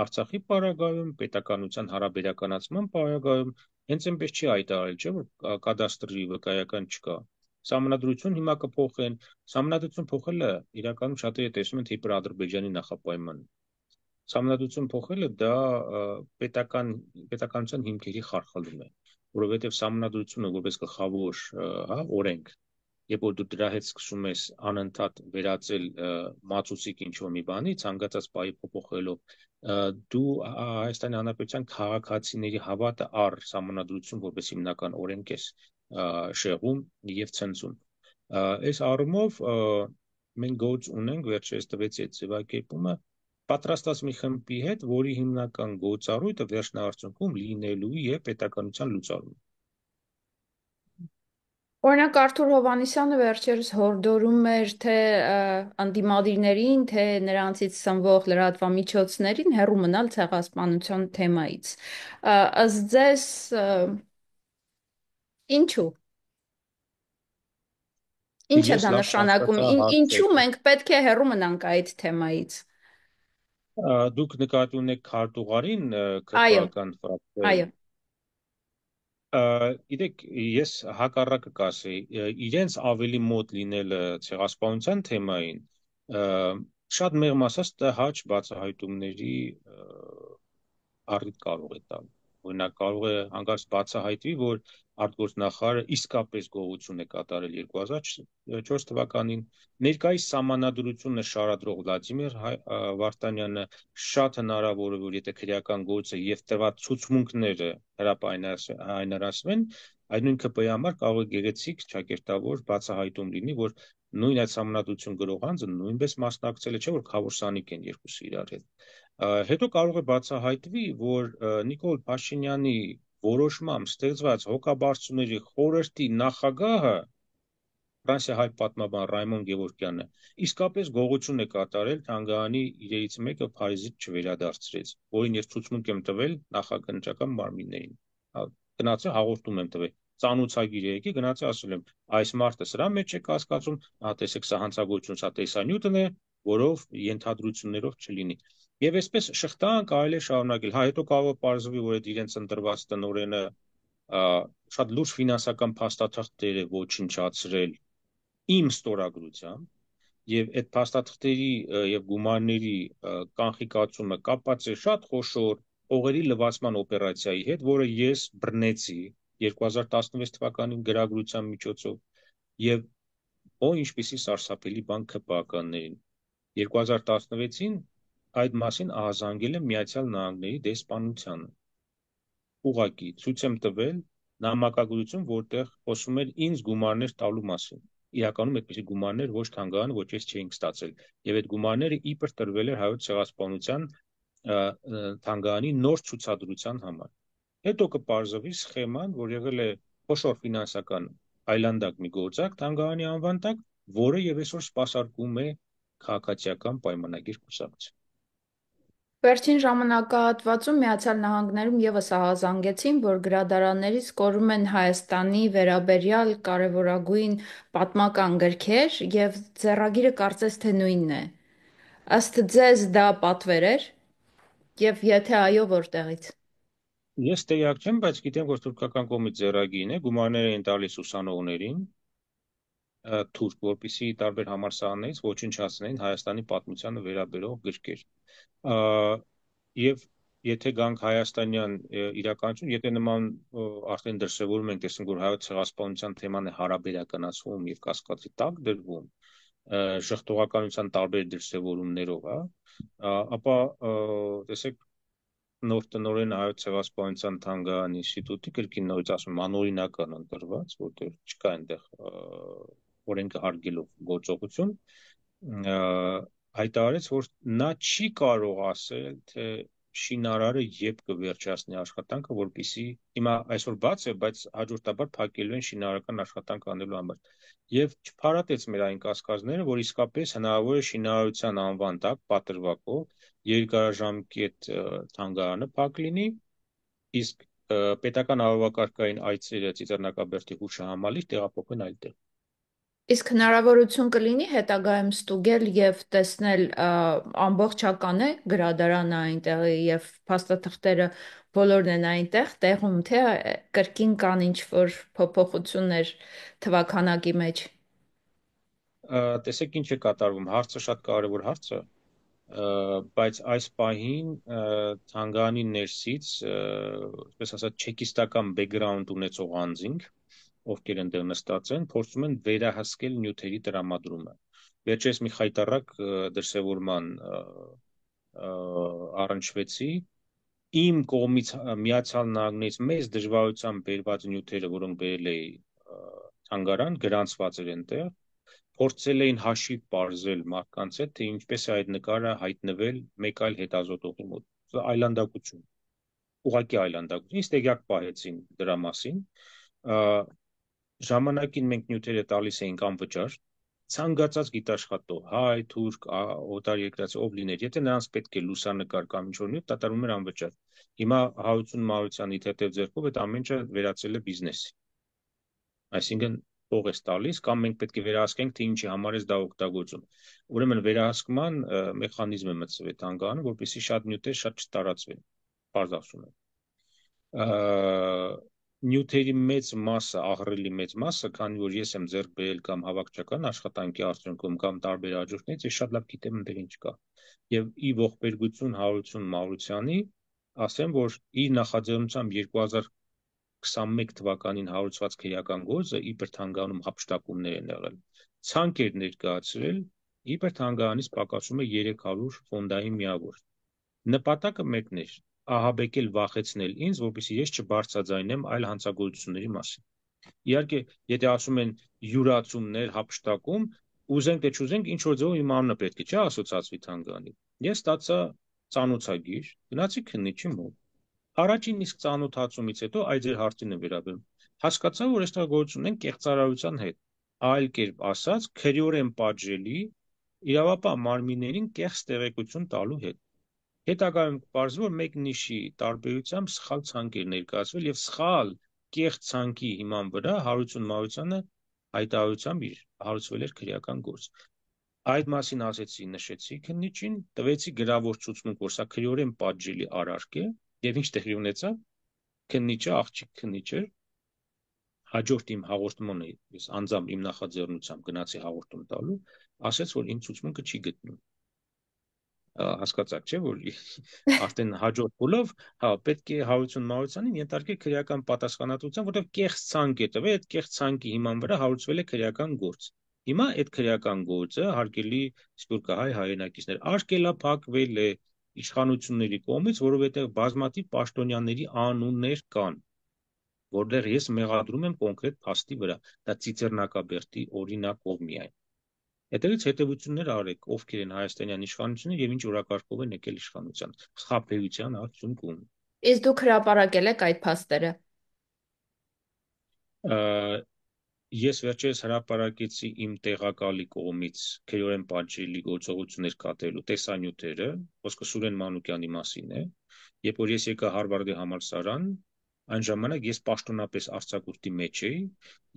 Արցախի պարագայում, պետականության հարաբերականացման պարագայում հենց այնպես չի հայտարարել, չէ՞ որ կադաստրի վկայական չկա։ Սահմանադրություն հիմա կփոխեն, սահմանադրություն փոխելը իրականում շատերը տեսնում են Ադրբեջանի նախապայման։ Սահմանադրություն փոխելը դա պետականության հիմքերի խարխլում է, որովհետև սահմանադրությունը որպես գլխավոր օրենք, երբ որ դու դրա հետ սկսում ես անընդհատ վերածել մածուցիկ ինչ-որ մի բանի, ցանկացած պահի փոփոխելով, դու Հայաստանի Հանրապետության քաղաքացիների հավատը առ սահմանադրություն որպես հիմնական օրենք ես շեղում եւ ցնցում։ Այս առումով մենք գործ ունենք, վերջերս տվեցի այդ ձևակերպումը, պատրաստած մի խմբի հետ, որի հիմնական գործառույթը վերջնահարցունքում լինելու է պետականության լուծարումը։ Օրինակ Արթուր Հովհաննիսյանը վերջերս հորդորում էր թե անդիմադիրներին, թե նրանցից սնվող լրատվամիջոցներին հեռու մնալ ցեղասպանության թեմայից։ Ըստ ձեզ ինչու։ Ինչ է Ես դա լավ նշանակում։ հարց Ինչու եք։ մենք պետք է հեռու մնանք այդ թեմայից։ Դուք նկատի ունեք քարտուղարին Այո, ԿՊԱ-կան ֆրակցիայի։ այո։ Գիտեք, ես հակառակը կասեի, իրենց ավելի մոտ լինելը ցեղասպանության թեմային շատ մեղմ ասած տհաճ բացահայտումների առիթ կարող է տալ։ Օրինակ կարող է հանկարծ բացահայտվի, որ արտգործնախարարը իսկապես գողություն է կատարել 2004 թվականին։ Ներկայիս սահմանադրությունը շարադրող Վլադիմիր Վարդանյանը շատ հնարավոր է, որ եթե քրեական գործը եւ տված ցուցմունքները հրապայնարացվեն, այդ նույն ԿՊ-ի համար կարող է գեղեցիկ ճակերտավոր բացահայտում լինի, որ նույն այդ սահմանադրություն գրող անձը նույնպես մասնակցել է, չէ՞ որ խավոր սանիկ են երկուսը իրար հետ։ Հետո կարող է բացահայտվի, որ Նիկոլ Փաշինյանի որոշմամբ ստեղծված հոգաբարձուների խորհրդի նախագահը Ֆրանսիա-հայ պատմաբան Ռայմոն Գևորգյանը իսկապես գողություն է կատարել թանգարանի իրերից մեկը Փարիզից չվերադարձրեց, որին ես ցուցմունք եմ տվել նախագահական մարմիններին։ Գնացի հաղորդում եմ տվել, ծանուցագիր է եկի, գնացի ասել եմ, այս մարդը սրա մեջ է կասկածում, տեսեք, սա հանցագործություն, սա տեսանյութն է, որով ենթադրություններով չլինի։ Եվ այսպես շղթան կարելի է շարունակել։ Հետո կարող է պարզվի, որ այդ իրենց ընտրված տնօրենը շատ լուրջ ֆինանսական փաստաթղթեր է ոչնչացրել իմ ստորագրությամբ եւ այդ փաստաթղթերի եւ գումարների կանխիկացումը կապված է շատ խոշոր օղերի լվացման օպերացիայի հետ, որը ես բռնեցի 2016 թվականին գրագրության միջոցով եւ ինչպիսի սարսափելի բան ԿՊԱ-ականներին 2016-ին այդ մասին ահազանգել եմ Միացյալ Նահանգների դեսպանությանը։ Ուղղակի ցույց եմ տվել նամակագրություն, որտեղ խոսում էր ինձ գումարներ տալու մասին։ Իրականում այդպիսի գումարներ ոչ թանգարանը, ոչ ես չէինք ստացել։ Եվ այդ գումարները իբր տրվել էր հայոց ցեղասպանության թանգարանի նոր ցուցադրության համար։ Հետո կպարզվի սխեման, որ եղել է խոշոր ֆինանսական այլանդակ մի գործակ թանգարանի անվան տակ, որը եւ այսօր սպասարկում է քաղաքացիական պայմանագիր կուսակցություն։ Վերջին ժամանակահատվածում Միացյալ Նահանգներում ևս ահազանգեցին, որ գրադարաններից կորում են Հայաստանի վերաբերյալ կարևորագույն պատմական գրքեր և ձեռագիրը կարծես թե նույնն է։ Ըստ ձեզ դա պատվեր էր, և եթե այո, որտեղից։ Ես տեղյակ չեմ, բայց գիտեմ, որ թուրքական կողմից ձեռագիրն է, գումարները են տալիս ուսանողներին, թուրք, որպեսզի տարբեր համալսարաններից ոչնչացնեն Հայաստանի պատմությանը վերաբերող գրքեր։ Եվ եթե գանք հայաստանյան իրականություն, եթե նման արդեն դրսևորում ենք, տեսնենք, որ հայոց ցեղասպանության թեման է հարաբերականացվում եւ կասկածի տակ դրվում, ժխտողականության տարբեր դրսևորումներով, ապա տեսեք նոր տնօրեն Հայոց ցեղասպանության թանգարանի ինստիտուտի կրկին նորից ասում եմ անօրինական ընտրված, որտեղ չկա այնտեղ օրենքը հարգելով գործողություն, հայտարարեց, որ նա չի կարող ասել, թե շինարարը երբ կվերջացնի աշխատանքը, որպեսզի հիմա այսօր բաց է, բայց հաջորդաբար փակելու են շինարարական աշխատանք անելու համար։ Եվ չփարատեց մեր այն կասկածները, որ իսկապես հնարավոր է շինարարության անվան տակ պատրվակով երկարաժամկետ թանգարանը փակ լինի, իսկ պետական ավավակարգային այցերը Ծիծեռնակաբերդի հուշահամալիր տեղափոխվեն այլտեղ։ Իսկ հնարավորություն կլինի հետագայում ստուգել եւ տեսնել ամբողջական է գրադարանը այնտեղ եւ փաստաթղթերը բոլորն են այնտեղ տեղում, թե կրկին կան ինչ-որ փոփոխություններ թվաքանակի մեջ։ Տեսեք ինչ է կատարվում, հարցը շատ կարևոր հարց է, բայց այս պահին թանգարանի ներսից, այսպես ասած, չեկիստական բեքգրաունդ ունեցող անձինք, ովքեր այնտեղ նստած են, փորձում են վերահսկել նյութերի տրամադրումը։ Վերջերս մի խայտառակ դրսևորման առնչվեցի, իմ կողմից Միացյալ Նահանգներից մեծ դժվարությամբ բերված նյութերը, որոնք բերել էի թանգարան, գրանցված էր այնտեղ, փորձել էին հաշիվ պարզել մարդկանց հետ, թե ինչպես է այդ նկարը հայտնվել մեկ այլ հետազոտողի մոտ։ Այլանդակություն, ուղղակի այլանդակություն։ Ինձ տեղյակ պահեցին դրա մասին։ Ժամանակին մենք նյութերը տալիս էինք անվճար, ցանկացած գիտաշխատող, հայ, թուրք, օտարերկրացի, ով լիներ, եթե նրանց պետք է լուսանկար կամ ինչ-որ նյութ, կատարում էր անվճար։ Հիմա Հարություն Մարությանի թեթև ձեռքով այդ ամեն ինչը վերածել է բիզնեսի։ Այսինքն փող ես տալիս, կամ մենք պետք է վերահսկենք, թե ինչի համար ես դա օգտագործում։ Ուրեմն վերահսկման մեխանիզմ է մտցվել թանգարանը, որպեսզի շատ նյութեր շատ չտարածվեն։ Պարզ ասում եմ։ Նյութերի մեծ մասը, ահռելի մեծ մասը, քանի որ ես եմ ձեռք բերել կամ հավաքչական աշխատանքի արդյունքում կամ տարբեր հաջորդներից, ես շատ լավ գիտեմ այնտեղ ինչ կա։ Եվ ի ողբերգություն Հարություն Մարությանի, ասեմ, որ իր նախաձեռնությամբ 2021 թվականին հարուցված քրեական գործը իբր թանգարանում հափշտակումներ են եղել։ Ցանկ էր ներկայացրել, իբր թանգարանից պակասում է 300 ֆոնդային միավոր։ Նպատակը մեկն էր՝ ահաբեկել, վախեցնել ինձ, որպեսզի ես չբարձրաձայնեմ այլ հանցագործությունների մասին։ Իհարկե, եթե ասում են յուրացումներ, հափշտակում, ուզենք թե չուզենք, ինչ որ ձևով իմ անունը պետք է, չէ, ասոցացվի թանգարանի։ Ես ստացա ծանոթագիր, գնացի քննիչի մոտ։ Առաջին իսկ ծանոթացումից հետո այդ ձեր հարցին է վերաբերում։ Հասկացա, որ այստեղ գործ ունեն կեղծարարության հետ։ Այլ կերպ ասած, քրեորեն պատժելի իրավապահ մարմիններին կեղծ տեղեկություն տալու հետ։ Հետագայում կպարզվի, որ մեկ նիշի տարբերությամբ սխալ ցանկ էր ներկայացվել եւ սխալ կեղծ ցանկի հիման վրա Հարություն Մարությանը հայտարարությամբ իր հարուցվել էր քրեական գործ։ Այդ մասին ասեցի, նշեցի քննիչին, տվեցի գրավոր ցուցմունք, որ սա քրեորեն պատժելի արարք է, եւ ինչ տեղի ունեցավ, քննիչը աղջիկ քննիչ էր, հաջորդ իմ հաղորդմանը ես անձամբ իմ նախաձեռնությամբ գնացի հաղորդում տալու, ասեց, որ իմ ցուցմունքը չի գտնում։ Հասկացաք, չէ, որ արդեն հաջորդ փուլով, հա, պետք է Հարություն Մարությանին ենթարկել քրեական պատասխանատվության, որտեղ կեղծ ցանկ է տվել, այդ կեղծ ցանկի հիման վրա հարուցվել է քրեական գործ։ Հիմա այդ քրեական գործը, հարգելի սփյուռքահայ հայրենակիցներ, արգելափակվել է իշխանությունների կողմից, որովհետև բազմաթիվ պաշտոնյաների անուններ կան, որտեղ ես մեղադրում եմ կոնկրետ փաստի վրա, դա Ծիծեռնակաբերդի օրինակով միայն։ Հետևից հետևություններ արեք, ովքեր են հայաստանյան իշխանությունը եւ ինչ օրակարգով են եկել իշխանության, խաբեության արդյունքում։ Իսկ դուք հրապարակել եք այդ փաստերը։ Ես վերջերս հրապարակեցի իմ տեղակալի կողմից քրեորեն պատժելի գործողություններ կատարելու տեսանյութերը, խոսքը Սուրեն Մանուկյանի մասին է, երբ որ ես եկա Հարվարդի համալսարան, այն ժամանակ ես պաշտոնապես արձակուրդի մեջ էի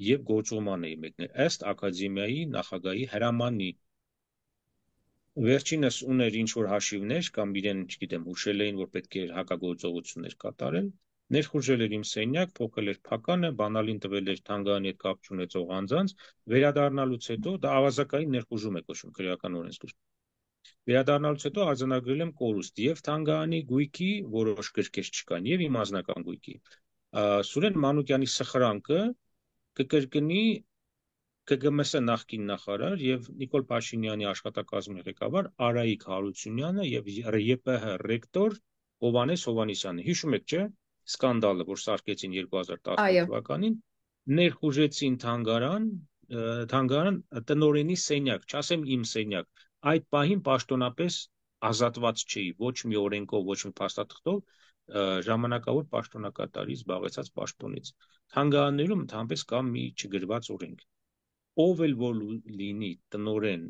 եւ գործողման էի մեկնել ըստ ակադեմիայի նախագահի հրամանի։ Վերջինս ուներ ինչ-որ հաշիվներ կամ իրեն, չգիտեմ, հուշել էին, որ պետք է հակագործողություններ կատարել, ներխուժել էր իմ սենյակ, փոխել էր փականը, բանալին տվել էր թանգարանի հետ կապ չունեցող անձանց, վերադառնալուց հետո դա ավազակային ներխուժում է կոչվում քրեական օրենսգիր։ Վերադառնալուց հետո արձանագրել եմ կորուստ եւ թանգարանի գույքի որոշ գրքեր չկան եւ իմ անձնական գույքի։ Սուրեն Մանուկյանի սխրանքը կկրկնի ԿԳՄՍ նախկին նախարար եւ Նիկոլ Փաշինյանի աշխատակազմի ղեկավար Արայիկ Հարությունյանը եւ ԵՊՀ ռեկտոր Հովանես Հովանեսյանը, հիշում եք, չէ՞, սկանդալը, որ սարքեցին 2011 Այո, թվականին, ներխուժեցին թանգարան տնօրենի սենյակ, չասեմ իմ սենյակ, այդ պահին պաշտոնապես ազատված չէի, ոչ մի օրենքով, ոչ մի փաստաթղթով, ժամանակավոր պաշտոնակատարի զբաղեցած պաշտոնից։ Թանգարաններում ընդհանրապես կա մի չգրված օրենք, ով էլ որ լինի տնօրեն,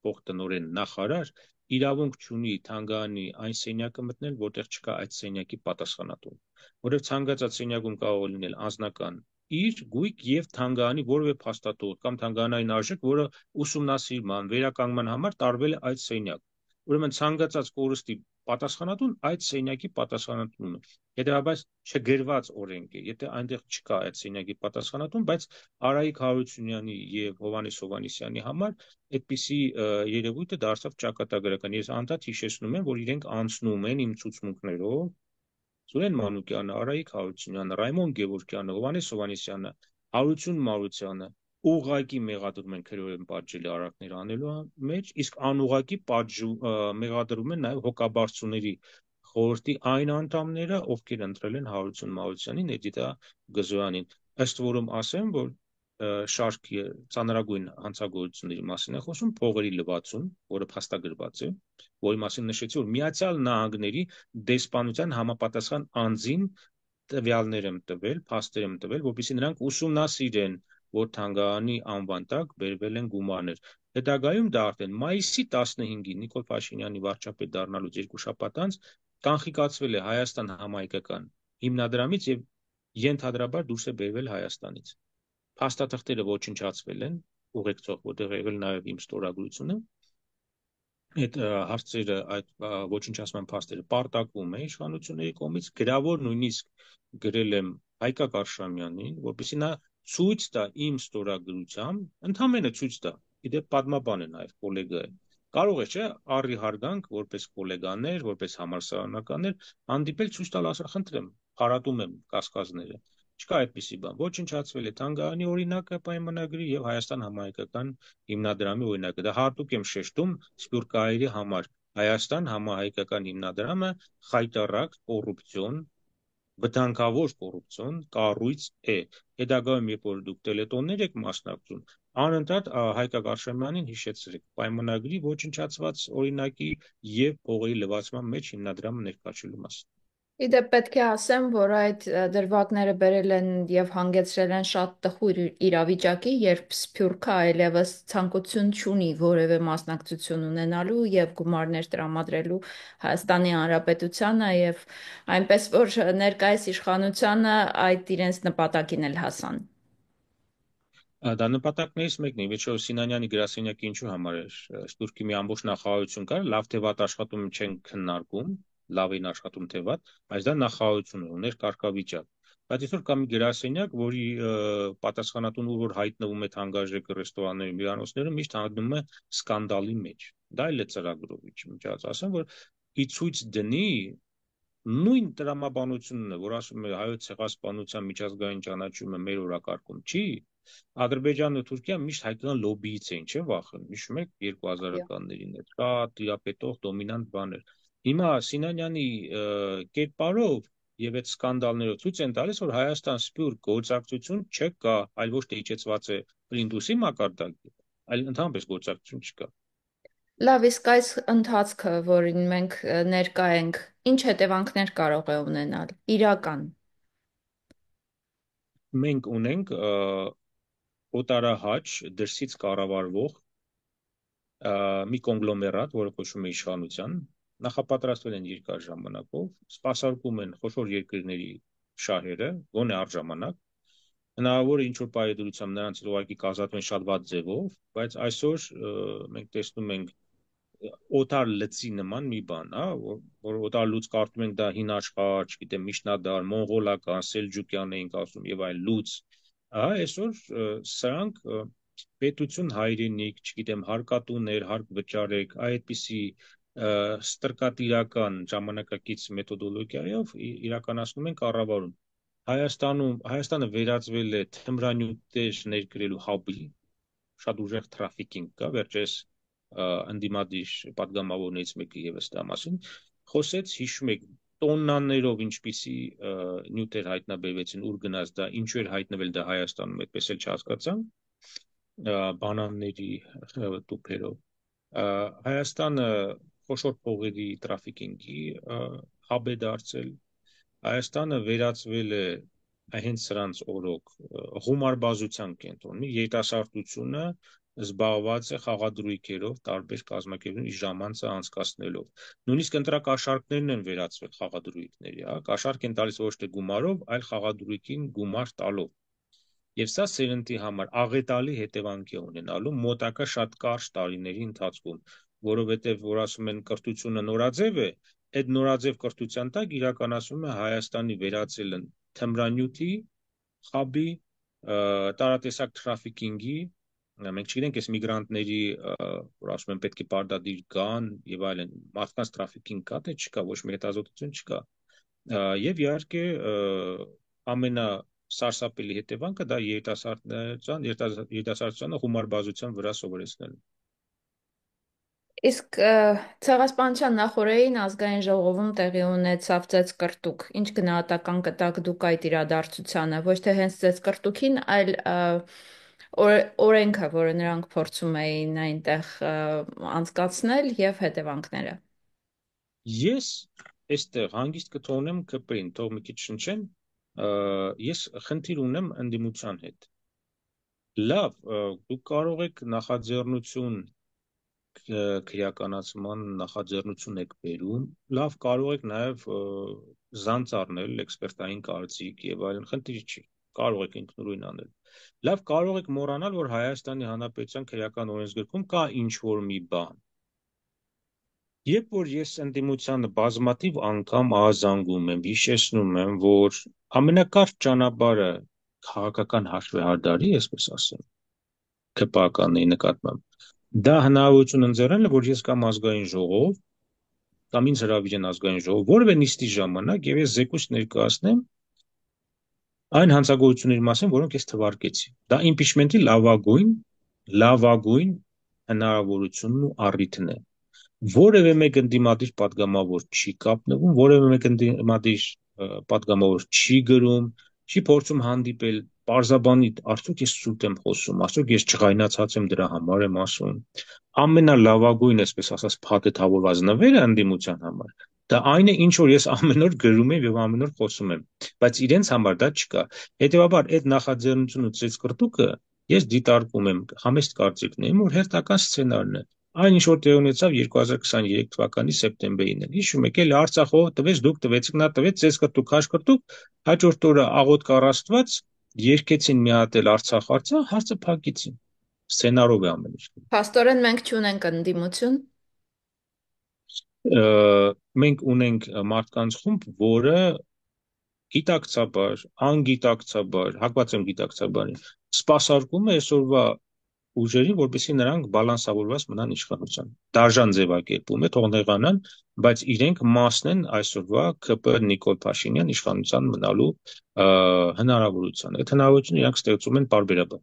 փոխտնօրեն, նախարար, իրավունք չունի թանգարանի այն սենյակը մտնել, որտեղ չկա այդ սենյակի պատասխանատուն, որովհետև ցանկացած սենյակում կարող է լինել անձնական իր գույք եւ թանգարանի որևէ փաստաթուղթ կամ թանգարանային արժեք, որը ուսումնասիրման, վերականգնման համար տարվել է այդ սենյակ։ Ուրեմն ցանկացած կորստի պատասխանատուն այդ սենյակի պատասխանատունն է։ Հետևաբար չգրված օրենք է, եթե այնտեղ չկա այդ սենյակի պատասխանատուն, բայց Արայիկ Հարությունյանի եւ Հովանես Հովանեսյանի համար այդպիսի երևույթը դարձավ ճակատագրական։ Ես անդադ հիշեցնում եմ, որ իրենք անցնում են իմ ցուցմունքներով Սուրեն Մանուկյանը, Արայիկ Հարությունյանը, Ռայմոն Գևորգյանը, Հովանես Հովանեսյանը, Հարություն Մարությանը ուղղակի մեղադրում են քրեորեն պատժելի արարքներ անելու մեջ, իսկ անուղղակի մեղադրում են նաև հոգաբարձուների խորհրդի այն անդամները, ովքեր ընտրել են Հարություն Մարությանին, Էդիտա Գզոյանին։ Ըստ որում ասեմ, որ շարք ծանրագույն հանցագործությունների մասին է խոսում, փողերի լվացում, որը փաստագրված է, որի մասին նշեցի, որ Միացյալ Նահանգների դեսպանության համապատասխան անձին տվյալներ եմ տվել, փաստեր եմ տվել, որպեսզի նրանք ուսումնասիրեն, որ թանգարանի անվան տակ բերվել են գումարներ։ Հետագայում դա արդեն մայիսի 15-ին Նիկոլ Փաշինյանի վարչապետ դառնալուց երկու շաբաթ անց կանխիկացվել է Հայաստան համահայկական հիմնադրամից եւ ենթադրաբար դուրս է բերվել Հայաստանից։ Փաստաթղթերը ոչնչացվել են, ուղեկցող, որտեղ եղել նաև իմ ստորագրությունը, այդ հարցերը, այդ ոչնչացման փաստերը պարտակվում է իշխանությունների կողմից, գրավոր նույնիսկ գրել եմ Հայկակ Արշամյանին, որպեսզի նա ցույց տա իմ ստորագրությամբ, ընդհանրապես ցույց տա, իդեպ պատմաբան է նաև գոլեգա է, կարող է չէ առի հարգանք որպես գոլեգաներ, որպես համալսարանականներ հանդիպել ցույց տալ, ասել խնդրեմ, փարատում եմ կասկածները, չկա այդպիսի բան, ոչնչացվել է թանգարանի օրինակը պայմանագրի եւ Հայաստան համահայկական հիմնադրամի օրինակը, դա հատուկ եմ շեշտում սպյուրքահայերի համար, Հայաստան համահայկական հիմնադրամը խայտառակ կոռուպցիոն վտանգավոր կոռուպցիոն կառույց է։ Հետագայում, երբ որ դուք տելետոններ եք մասնակցում, անընդհատ Հայկակ Արշամյանին հիշեցրեք պայմանագրի ոչնչացված օրինակի եւ փողերի լվացման մեջ հիմնադրամը ներկայացելու մասին։ իդեպ պետք է ասեմ, որ այդ դրվագները բերել են եւ հանգեցրել են շատ տխուր իրավիճակի, երբ Սփյուռքը այլևս ցանկություն չունի որևէ մասնակցություն ունենալու եւ գումարներ տրամադրելու Հայաստանի Հանրապետությանը եւ այնպես որ ներկայիս իշխանությանը այդ իրենց նպատակին էլ հասան։ Դա նպատակներից մեկն է, ինչու Սինանյանի գրասենյակը ինչու համար էր, Սփյուռքի մի ամբողջ նախարարություն կար, լավ թե վատ աշխատում չեն քննարկում, լավ էին աշխատում թե վատ, բայց դա նախարարություն ուներ կարգավիճակ։ Բայց այսօր կա մի գրասենյակ, որի պատասխանատուն որ հայտնվում է թանկարժեք ռեստորանների հյուրանոցներում, միշտ հայտնվում է սկանդալի մեջ։ Դա էլ է ծրագրով, միջած ասեմ, որ ի ցույց դնի նույն տրամաբանությունն է, որ ասում է հայոց ցեղասպանության միջազգային ճանաչումը մեր օրակարգում չի, Ադրբեջանն ու Թուրքիան միշտ հայկական լոբբիից էին, չէ՞ վախենում։ Հիշում եք 2000-ականներին այդ շատ տիրապետող դոմինանտ բաներ։ Հիմա Սինանյանի կերպարով եւ այդ սկանդալներով ցույց են տալիս, որ Հայաստան-Սփյուռք գործակցություն չկա, այլ ոչ թե իջեցված է Պլինտուսի մակարդակի, այլ ընդհանրապես գործակցություն չկա։ Լավ, իսկ այս ընթացքը, որին մենք ներկա ենք, ինչ հետևանքներ կարող է ունենալ, իրական։ Մենք ունենք օտարահաճ դրսից կառավարվող մի կոնգլոմերատ, որը կոչվում է իշխանության, նախապատրաստվել են երկար ժամանակով, սպասարկում են խոշոր երկրների շահերը, գոնե առժամանակ, հնարավոր է ինչ-որ պայմանավորությամբ նրանց ուղղակի կազատվեն շատ վատ ձևով, բայց այսօր մենք տեսնում ենք օտար լծի նման մի բան, հա, որ օտար լուծ կարդում ենք դա հին աշխարհ, չգիտեմ, միջնադար, մոնղոլական, սելջուկյան էինք ասում եւ այլ լուծ, հա, այսօր սրանք պետություն հայրենիք, չգիտեմ, հարկատուներ, հարկ վճարեք, այդպիսի ստրկատիրական ժամանակակից մեթոդոլոգիայով իրականացնում են կառավարում։ Հայաստանը վերածվել է թմրանյութեր ներկրելու հաբի, շատ ուժեղ թրաֆիկինգ կա, վերջերս ընդդիմադիր պատգամավորներից մեկը եւս դա մասին խոսեց, հիշում եք տոննաներով ինչպիսի նյութեր հայտնաբերվեցին, ուր գնաց դա, ինչու էր հայտնվել դա Հայաստանում, այդպես էլ չհասկացանք, բանանների տուփերով։ Հայաստանը խոշոր փողերի տրաֆիկինգի հաբ է դարձել, Հայաստանը վերածվել է հենց սրանց օրոք ղումարբազության կենտրոնի, երիտասարդությունը զբաղված է խաղադրույքերով, տարբեր կազմակերպությունների ժամանցը անցկացնելով։ Նույնիսկ ընտրակաշառքներն են վերածվել խաղադրույքների, կաշառք են տալիս ոչ թե գումարով, այլ խաղադրույքին գումար տալով։ Եվ սա սերնդի համար աղետալի հետևանք է ունենալու մոտակա շատ կարճ տարիների ընթացքում, որովհետև որ ասում են կրթությունը նորաձև է, այդ նորաձև կրթության տակ իրականացվում է Հայաստանի վերածելը թմրանյութի, խաբի, տարատեսակ տրաֆիկինգի, մենք չգիտենք այս միգրանտների, որ ասում են պետք է պարտադիր գան եւ այլն, մարդկանց տրաֆիկինգ կա թե չկա, ոչ մի հետազոտություն չկա։ Եվ իհարկե ամենասարսափելի հետևանքը դա երիտասարդությանը խումարբազության վրա սովորեցնելն։ Իսկ ցեղասպանության նախօրեին ազգային ժողովում տեղի ունեցավ ծեծկռտուք։ Ինչ գնահատական կտաք դուք այդ իրադարձությանը, ոչ թե հենց ծեծկռտուքին, այլ օրենքը, որը նրանք փորձում էին այնտեղ անցկացնել եւ հետևանքները։ Ես այստեղ հանգիստ կթողնեմ ԿՊ-ին, թող մի քիչ շնչեն, ես խնդիր ունեմ ընդդիմության հետ։ Լավ, դուք կարող եք նախաձեռնություն քրեականացման նախաձեռնություն եք բերում, լավ կարող եք նաև զանց առնել էքսպերտային կարծիք եւ այլն, խնդիր չի, կարող եք ինքնուրույն անել։ Լավ կարող եք մոռանալ, որ Հայաստանի Հանրապետության քրեական օրենսգրքում կա ինչ-որ մի բան։ Երբ որ ես ընդդիմությանը բազմաթիվ անգամ ահազանգում եմ, հիշեցնում եմ, որ ամենակարճ ճանապարհը քաղաքական հաշվեհարդարի, այսպես ասեմ, ԿՊԱ-ականների նկատմամբ, դա հնարավորություն ընձեռել է, որ ես կամ ազգային ժողով, կամ ինձ հրավիրեն ազգային ժողով, որևէ նիստի ժամանակ եւ ես զեկույց ներկայացնեմ այն հանցագործությունների մասին, որոնք ես թվարկեցի։ Դա իմպիչմենտի լավագույն հնարավորությունն ու առիթն է։ Որևէ մեկ ընդդիմադիր պատգամավոր չի կապնվում, որևէ մեկ ընդդիմադիր պատգամավոր չի գրում, չի փորձում հանդիպել, պարզաբանի, արդյոք ես սուտ եմ խոսում, արդյոք ես չղայնացած եմ դրա համար եմ ասում։ Ամենալավագույն, այսպես ասած, փաթեթավորված նվերը ընդդիմության համար, դա այն է, ինչ որ ես ամեն օր գրում եմ եւ ամեն օր խոսում եմ, բայց իրենց համար դա չկա։ Հետեւաբար այդ նախաձեռնությունը ծեծկռտուկը ես դիտարկում եմ համեստ կարծիքն եմ, որ հերթական սցենարն է։ Այն ինչ որ տեղ ունեցավ 2023 թվականի սեպտեմբերին էլ։ Հիշում եք, էլ Արցախով տվեց, դուք տվեցիք, նա տվեց, ծեծկռտուկ, հաշկռտուկ, հաջորդ օրը աղոտ կառաստված երկեցին մի հատ էլ Արցախ, հարցը փակեցին։ Սցենարով է ամեն ինչ։ Փաստորեն մենք չունենք ընդդիմություն։ Մենք ունենք մարդկանց խումբ, որը գիտակցաբար, անգիտակցաբար, հակված եմ գիտակցաբարին, սպասարկում է այսօրվա ուժերին, որպեսզի նրանք բալանսավորված մնան իշխանության։ Դաժան ձևակերպում է, թող նեղանան, բայց իրենք մասն են այսօրվա ԿՊ Նիկոլ Փաշինյան իշխանության մնալու հնարավորության։ Այդ հնարավորությունը իրանք ստեղծում են պարբերաբար։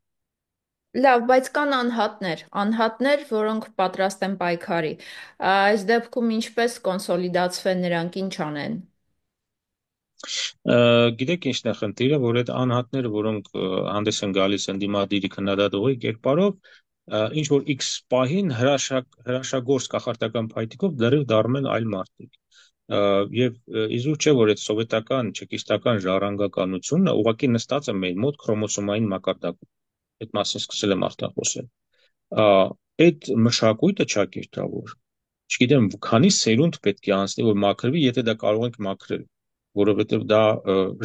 Լավ, բայց կան անհատներ, որոնք պատրաստ են պայքարի։ Այս դեպքում ինչպես կոնսոլիդացվեն նրանք, ինչ անեն։ Գիտեք ինչն է խնդիրը, որ այդ անհատները, որոնք հանդես են գալիս ընդդիմադիրի քննադատողի կերպարով, ինչ որ X պահին հրաշագործ կախարդական փայտիկով դեռ դառնում են այլ մարդիկ։ Եվ իզուր չէ, որ այդ սովետական, չեկիստական ժառանգականությունը ուղղակի նստած է մեր մոտ քրոմոսոմային մակարդակում։ Այդ մասին սկսել եմ արդեն խոսել։ Այդ մշակույթը ճակերտավոր, չգիտեմ, քանի սերունդ պետք է անցնի, որ մաքրվի, եթե դա կարող ենք մաքրել, որովհետև դա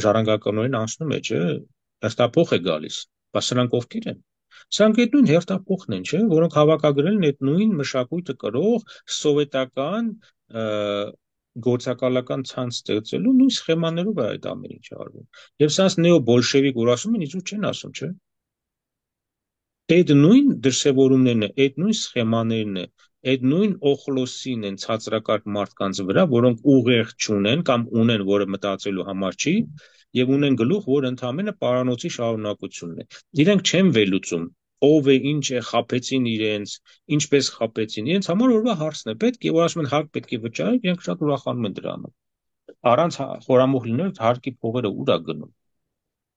ժառանգականորեն անցնում է, չէ, հերթափոխ է գալիս, բայց սրանք ովքեր են։ Սրանք այդ նույն հերթափոխն են, չէ, որոնք հավաքագրել են այդ նույն մշակույթը կրող սովետական գործակալական ցանց ստեղծելու նույն սխեմաներով է այդ ամեն ինչը արվում։ Եվ սրանց նեոբոլշևիկ, որ ասում են, իզուր չեն ասում, չէ։ Այդ նույն դրսևորումներն է, այդ նույն սխեմաներն է, այդ նույն օխլոսին են ցածրակարգ մարդկանց վրա, որոնք ուղեղ չունեն կամ ունեն, որը մտածելու համար չի, եւ ունեն գլուխ, որ ընդհանրապես պարանոցի շարունակությունն է։ Իրենք չեն վերլուծում, ով է, ինչ է, խաբեցին իրենց, ինչպես խաբեցին։ Իրենց համար օրվա հարցն է, պետք է, որ ասում են հակ պետք է վճարել, իրենք շատ ուրախանում են դրա համար։ Առանց խորամուխ լինել հարկի փողերը ուր է գնում։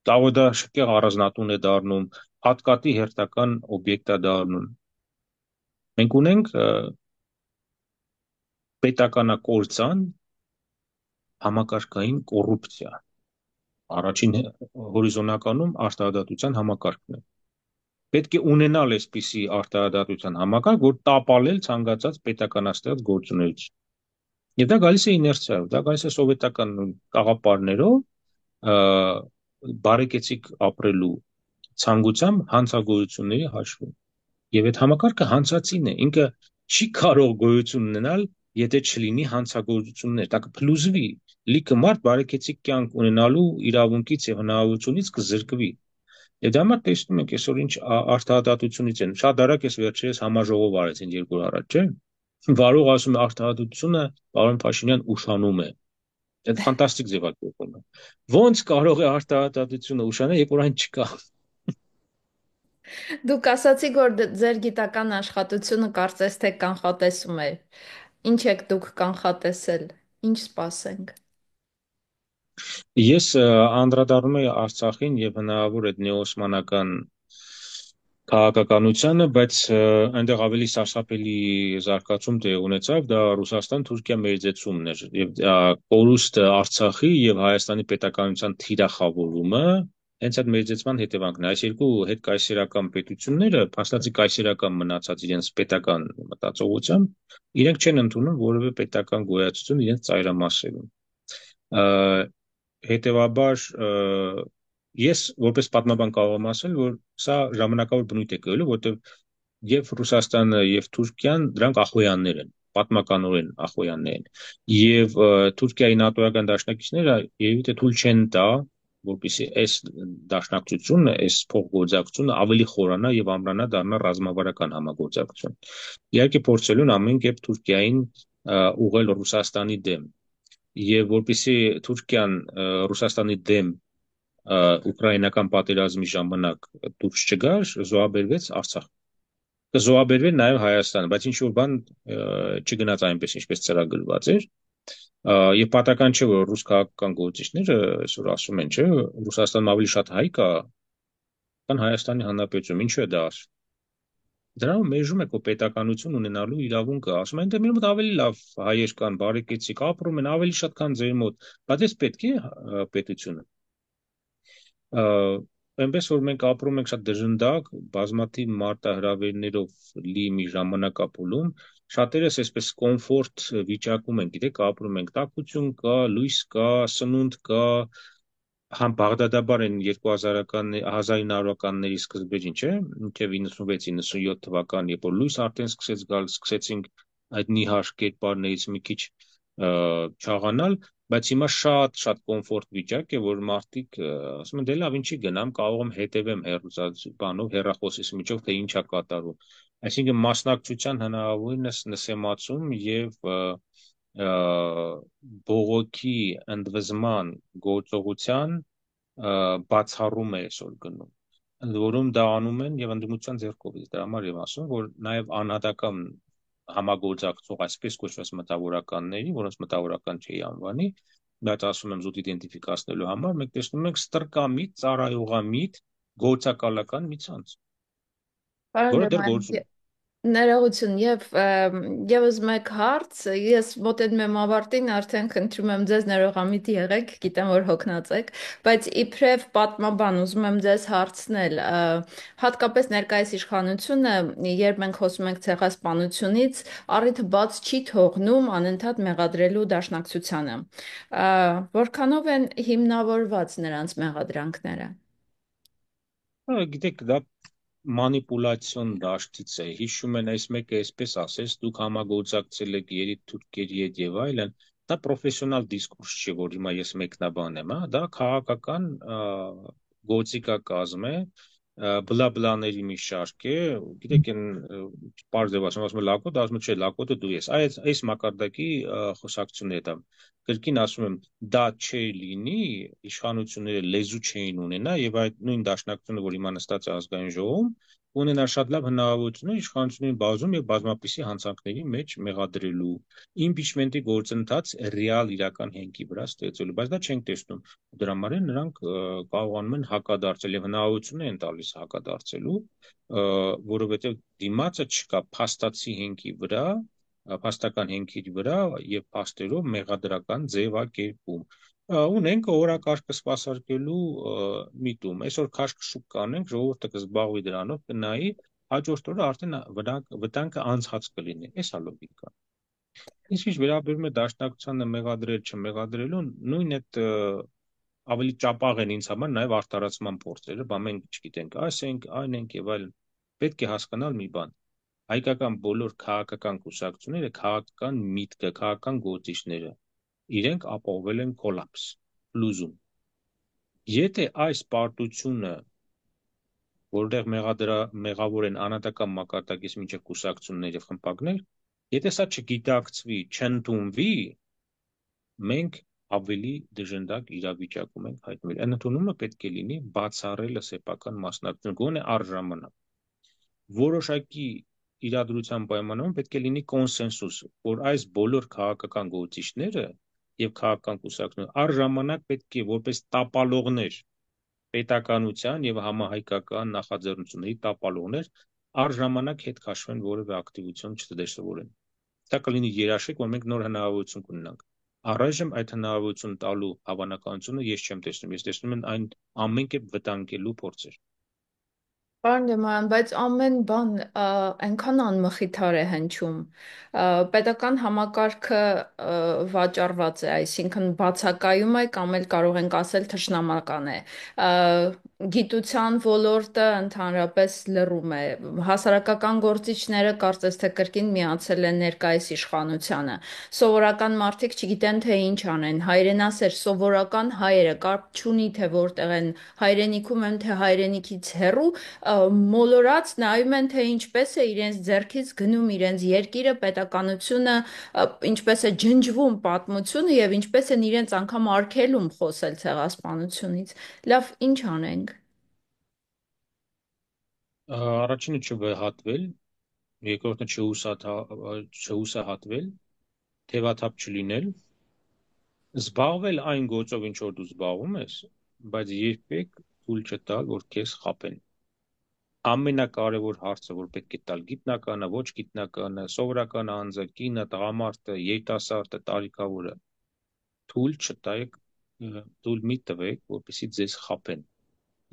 Կարող է դա շքեղ առանձնատուն է դառնում, հատկատի հերթական օբյեկտ է դառնում։ Մենք ունենք պետականակորցան համակարգային կոռուպցիա։ Առաջին հորիզոնականում արտահայտության համակարգն է։ Պետք է ունենալ այսպիսի արտահայտության համակարգ, որ տապալել ցանկացած պետականաստեղծ գործունեություն։ Եվ դա գալիս է իներցիայով, դա գալիս է սովետական կաղապարներով, բարեկեցիկ ապրելու ցանկությամբ հանցագործությունների հաշվին։ Եվ այդ համակարգը հանցածին է, ինքը չի կարող գոյություն ունենալ, եթե չլինի հանցագործություններ, դա կփլուզվի, լիքը մարդ բարեկեցիկ կյանք ունենալու իրավունքից եւ հնարավորությունից կզրկվի։ Եվ դա համար տեսնում ենք այսօր ինչ արտահայտությունից են։ Շատ արագ էս վերջերս համաժողով արեցին 2 օր առաջ, չէ՞։ Վարող ասում է արտահայտությունը պարոն Փաշինյան ուշանում է։ Այդ ֆանտաստիկ ձևակերպում է։ Ոնց կարող է արտահայտությունը ուշանել, երբ որ այն չկա։ Դուք ասացիք, որ ձեր գիտական աշխատությունը կարծես թե կանխատեսում է։ Ինչ եք դուք կանխատեսել։ Ինչ սպասենք։ Ես անդրադառնում եմ Արցախին եւ հնարավոր այդ նեոսմանական քաղաքականությանը, բայց այնտեղ ավելի սարսափելի զարգացում տեղի ունեցավ, դա Ռուսաստան-Թուրքիա մերձեցումն էր եւ կորուստը Արցախի եւ Հայաստանի պետականության թիրախավորումը հենց այդ մերձեցման հետևանքն է։ Այս երկու հետկայսերական պետությունները, փաստացի կայսերական մնացած իրենց պետական մտածողությամբ, իրենք չեն ընդունում որևէ պետական գոյացություն իրենց ծայրամասերում։ Հետևաբար ես որպես պատմաբան կարող եմ ասել, որ սա ժամանակավոր բնույթ է կրելու, որտեղ եւ Ռուսաստանը եւ Թուրքիան դրանք ախոյաններ են, պատմականորեն ախոյաններ են։ Եվ Թուրքիայի նատոական դաշնակիցները երևի թե թույլ չեն տա, որպեսզի այս դաշնակցությունը, այս փոխգործակցությունը ավելի խորանա եւ ամրանա դառնա ռազմավարական համագործակցություն։ Իհարկե փորձելու են ամեն կերպ Թուրքիային ուղղել Ռուսաստանի դեմ։ Եվ որպեսզի Թուրքիան Ռուսաստանի դեմ ուկրաինական պատերազմի ժամանակ դուրս չգար, զոհաբերվեց Արցախ։ Կզոհաբերվեր նաև Հայաստանը, բայց ինչ որ բան չգնաց այնպես, ինչպես ծրագրված էր։ Եվ պատահական չէ, որ ռուս քաղաքական գործիչները այսօր ասում են, չէ, Ռուսաստանում ավելի շատ հայ կա, քան Հայաստանի Հանրապետությունում։ Ինչու է դա ասում։ Դրանով մերժում է քո պետականություն ունենալու իրավունքը։ Ասում են, դե մեր մոտ ավելի լավ հայեր կան, բարեկեցիկ ապրում են, ավելի շատ քան ձեր մոտ, բայց այս պետք է պետությունը։ Այնպես որ մենք ապրում ենք շատ դժնդակ, բազմաթիվ մարտահրավերներով լի մի ժամանակապոլում, շատերս այսպես կոմֆորտ վիճակում ենք, գիտեք, ապրում ենք, տաքություն կա, լույս կա, սնունդ կա, համ բաղդադաբար են 1900-ականների սկզբերին, չէ, մինչև 96-97 թվական, երբ որ լույս արդեն սկսեց գալ, սկսեցինք այդ նիհար կերպարներից մի քիչ չաղանալ, բայց հիմա շատ կոմֆորտ վիճակ է, որ մարդիկ ասում են, դե լավ, ինչի գնամ, կարող եմ հետևեմ բանով, հեռախոսիս միջով, թե ինչ է կատարվում։ Այսինքն մասնակցության հնարավորինս նսեմացում եւ բողոքի ընդվզման գործողության բացառում է այսօր գնում։ Ընդ որում դա անում են եւ ընդդիմության ձեռքով։ Դրա համար եմ ասում, որ նաեւ անհատական համագործակցող այսպես կոչված մտավորականների, որոնց մտավորական չի անվանի, բայց ասում եմ զուտ իդենտիֆիկացնելու համար, մենք տեսնում ենք ստրկամիտ, ծառայողամիտ, գործակալական մի ցանց, որը դեռ գործում է։ Ներողություն եւ եւս մեկ հարց, ես մոտենում եմ ավարտին, արդեն խնդրում եմ ձեզ ներողամիտ եղեք, գիտեմ որ հոգնած եք, բայց իբրև պատմաբան ուզում եմ ձեզ հարցնել, հատկապես ներկայիս իշխանությունը, երբ մենք խոսում ենք ցեղասպանությունից, առիթը բաց չի թողնում անընդհատ մեղադրելու դաշնակցությանը։ Որքանով են հիմնավորված նրանց մեղադրանքները։ Գիտեք, դա մանիպուլյացիոն դաշտից է։ Հիշում են, այս մեկը այսպես ասես, դուք համագործակցել եք երիտթուրքերի հետ եւ այլն։ Դա պրոֆեսիոնալ դիսկուրս չէ, որ հիմա ես մեկնաբանեմ, հա, դա քաղաքական գործիքակազմ է, բլա-բլաների մի շարք է, գիտեք, այն պարզ եւ ասում է լակոտ, ասում է չէ, լակոտը դու ես։ Այս մակարդակի խոսակցություններ դա կրկին ասում եմ, դա չի լինի, իշխանությունները լեզու չէին ունենա եւ այդ նույն դաշնակցությունը, որ հիմա նստած է ազգային ժողովում, ունենալ շատ լավ հնարավորություններ իշխանությունների բազում եւ բազմապիսի հանցանքների մեջ մեղադրելու իմպիչմենտի գործընթաց ռեալ իրական հենքի վրա ստեղծելու, բայց դա չենք տեսնում։ Դրա համար էլ նրանք կարողանում են հակադարձել եւ հնարավորություն են տալիս հակադարձելու, որովհետեւ դիմացը չկա փաստացի հենքի վրա, փաստական հենքի վրա եւ փաստերով մեղադրական ձևակերպում։ Ունենք օրակարգը սպասարկելու միտում։ Այսօր քաշքշուկ կանենք, ժողովուրդը կզբաղվի դրանով, կնայի, հաջորդ օրը արդեն վտանգը անցած կլինի։ Էս է լոգիկան։ Ինչ վերաբերում է դաշնակցությանը մեղադրել, չմեղադրելուն, նույն այդ ավելի ճապաղ են ինձ համար նաև արտարացման փորձերը, բա մենք չգիտենք, ասենք, այն ենք եւ այլն։ Պետք է հասկանալ մի բան։ Հայկական բոլոր քաղաքական կուսակցությունները, քաղաքական միտքը, քաղաքական գործիչները իրենք ապահովել են կոլապս, լուզում։ Եթե այս պարտությունը, որտեղ մեղավոր են անհատական մակարդակից մինչև կուսակցություններ եւ խմբակներ, եթե սա չգիտակցվի, չընդունվի, մենք ավելի դժնդակ իրավիճակում ենք հայտնվել։ Ընդունումը պետք է լինի բացառելը սեփական մասնակցություն, գոնե առժամանակ։ Որոշակի իրադրության պայմաններում պետք է լինի կոնսենսուս, որ այս բոլոր քաղաքական գործիչները եւ քաղաքական կուսակցությունները առժամանակ պետք է որպես տապալողներ պետականության եւ համահայկական նախաձեռնությունների տապալողներ առժամանակ հետ քաշվեն որևէ ակտիվություն չդրսևորեն։ Դա կլինի երաշխիք, որ մենք նոր հնարավորություն կունենանք։ Առայժմ այդ հնարավորություն տալու հավանականությունը ես չեմ տեսնում։ Ես տեսնում եմ այն ամեն կերպ վտանգելու փորձեր։ Պարոն Դեմոյան, բայց ամեն բան այնքան անմխիթար է հնչում։ Պետական համակարգը վաճառված է, այսինքն բացակայում է կամ էլ կարող ենք ասել թշնամական է։ Գիտության ոլորտը ընդհանրապես լռում է։ Հասարակական գործիչները կարծես թե կրկին միացել են ներկայիս իշխանությանը։ Սովորական մարդիկ չգիտեն թե ինչ անեն։ Հայրենասեր սովորական հայերը կարճ չունի թե որտեղ են հայրենիքում են թե հայրենիքից հեռու մոլորած նայում են, թե ինչպես է իրենց ձեռքից գնում իրենց երկիրը, պետականությունը, ինչպես է ջնջվում պատմությունը եւ ինչպես են իրենց անգամ արգելում խոսել ցեղասպանությունից։ Լավ, ինչ անենք։ Առաջինը չվհատվել, երկրորդը չհուսահատվել, թևաթափ չլինել, զբաղվել այն գործով, ինչ որ դու զբաղվում ես, բայց երբեք թույլ չտալ, որ քեզ խաբեն։ Ամենակարևոր հարցը, որ պետք է տալ գիտնականը, ոչ գիտնականը, սովորական անձը, կինը, տղամարդը, երիտասարդը, տարիքավորը, թույլ չտայեք, թույլ մի տվեք, որպեսզի ձեզ խաբեն։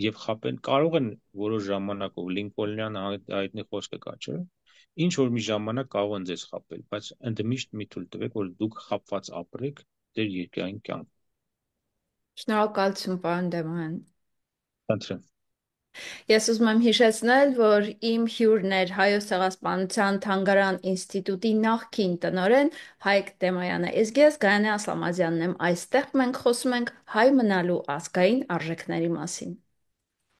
Եվ խաբեն կարող են որոշ ժամանակով Լինկոլնյան հայտնի խոսքը կա, չէ՞։ Ինչ որ մի ժամանակ կարող են ձեզ խաբել, բայց ընդմիշտ մի թույլ տվեք, որ դուք խաբված ապրեք ձեր երկրային կյանք։ Շնորհակալություն, պարոն Դեմոյան։ Խնդրեմ։ Ես ուզում եմ հիշեցնել, որ իմ հյուրն էր Հայոց ցեղասպանության թանգարան ինստիտուտի նախկին տնօրեն Հայկ Դեմոյանը։ Իսկ ես Գայանե Ասլամազյանն եմ։ Այստեղ մենք խոսում ենք հայ մնալու ազգային արժեքների մասին։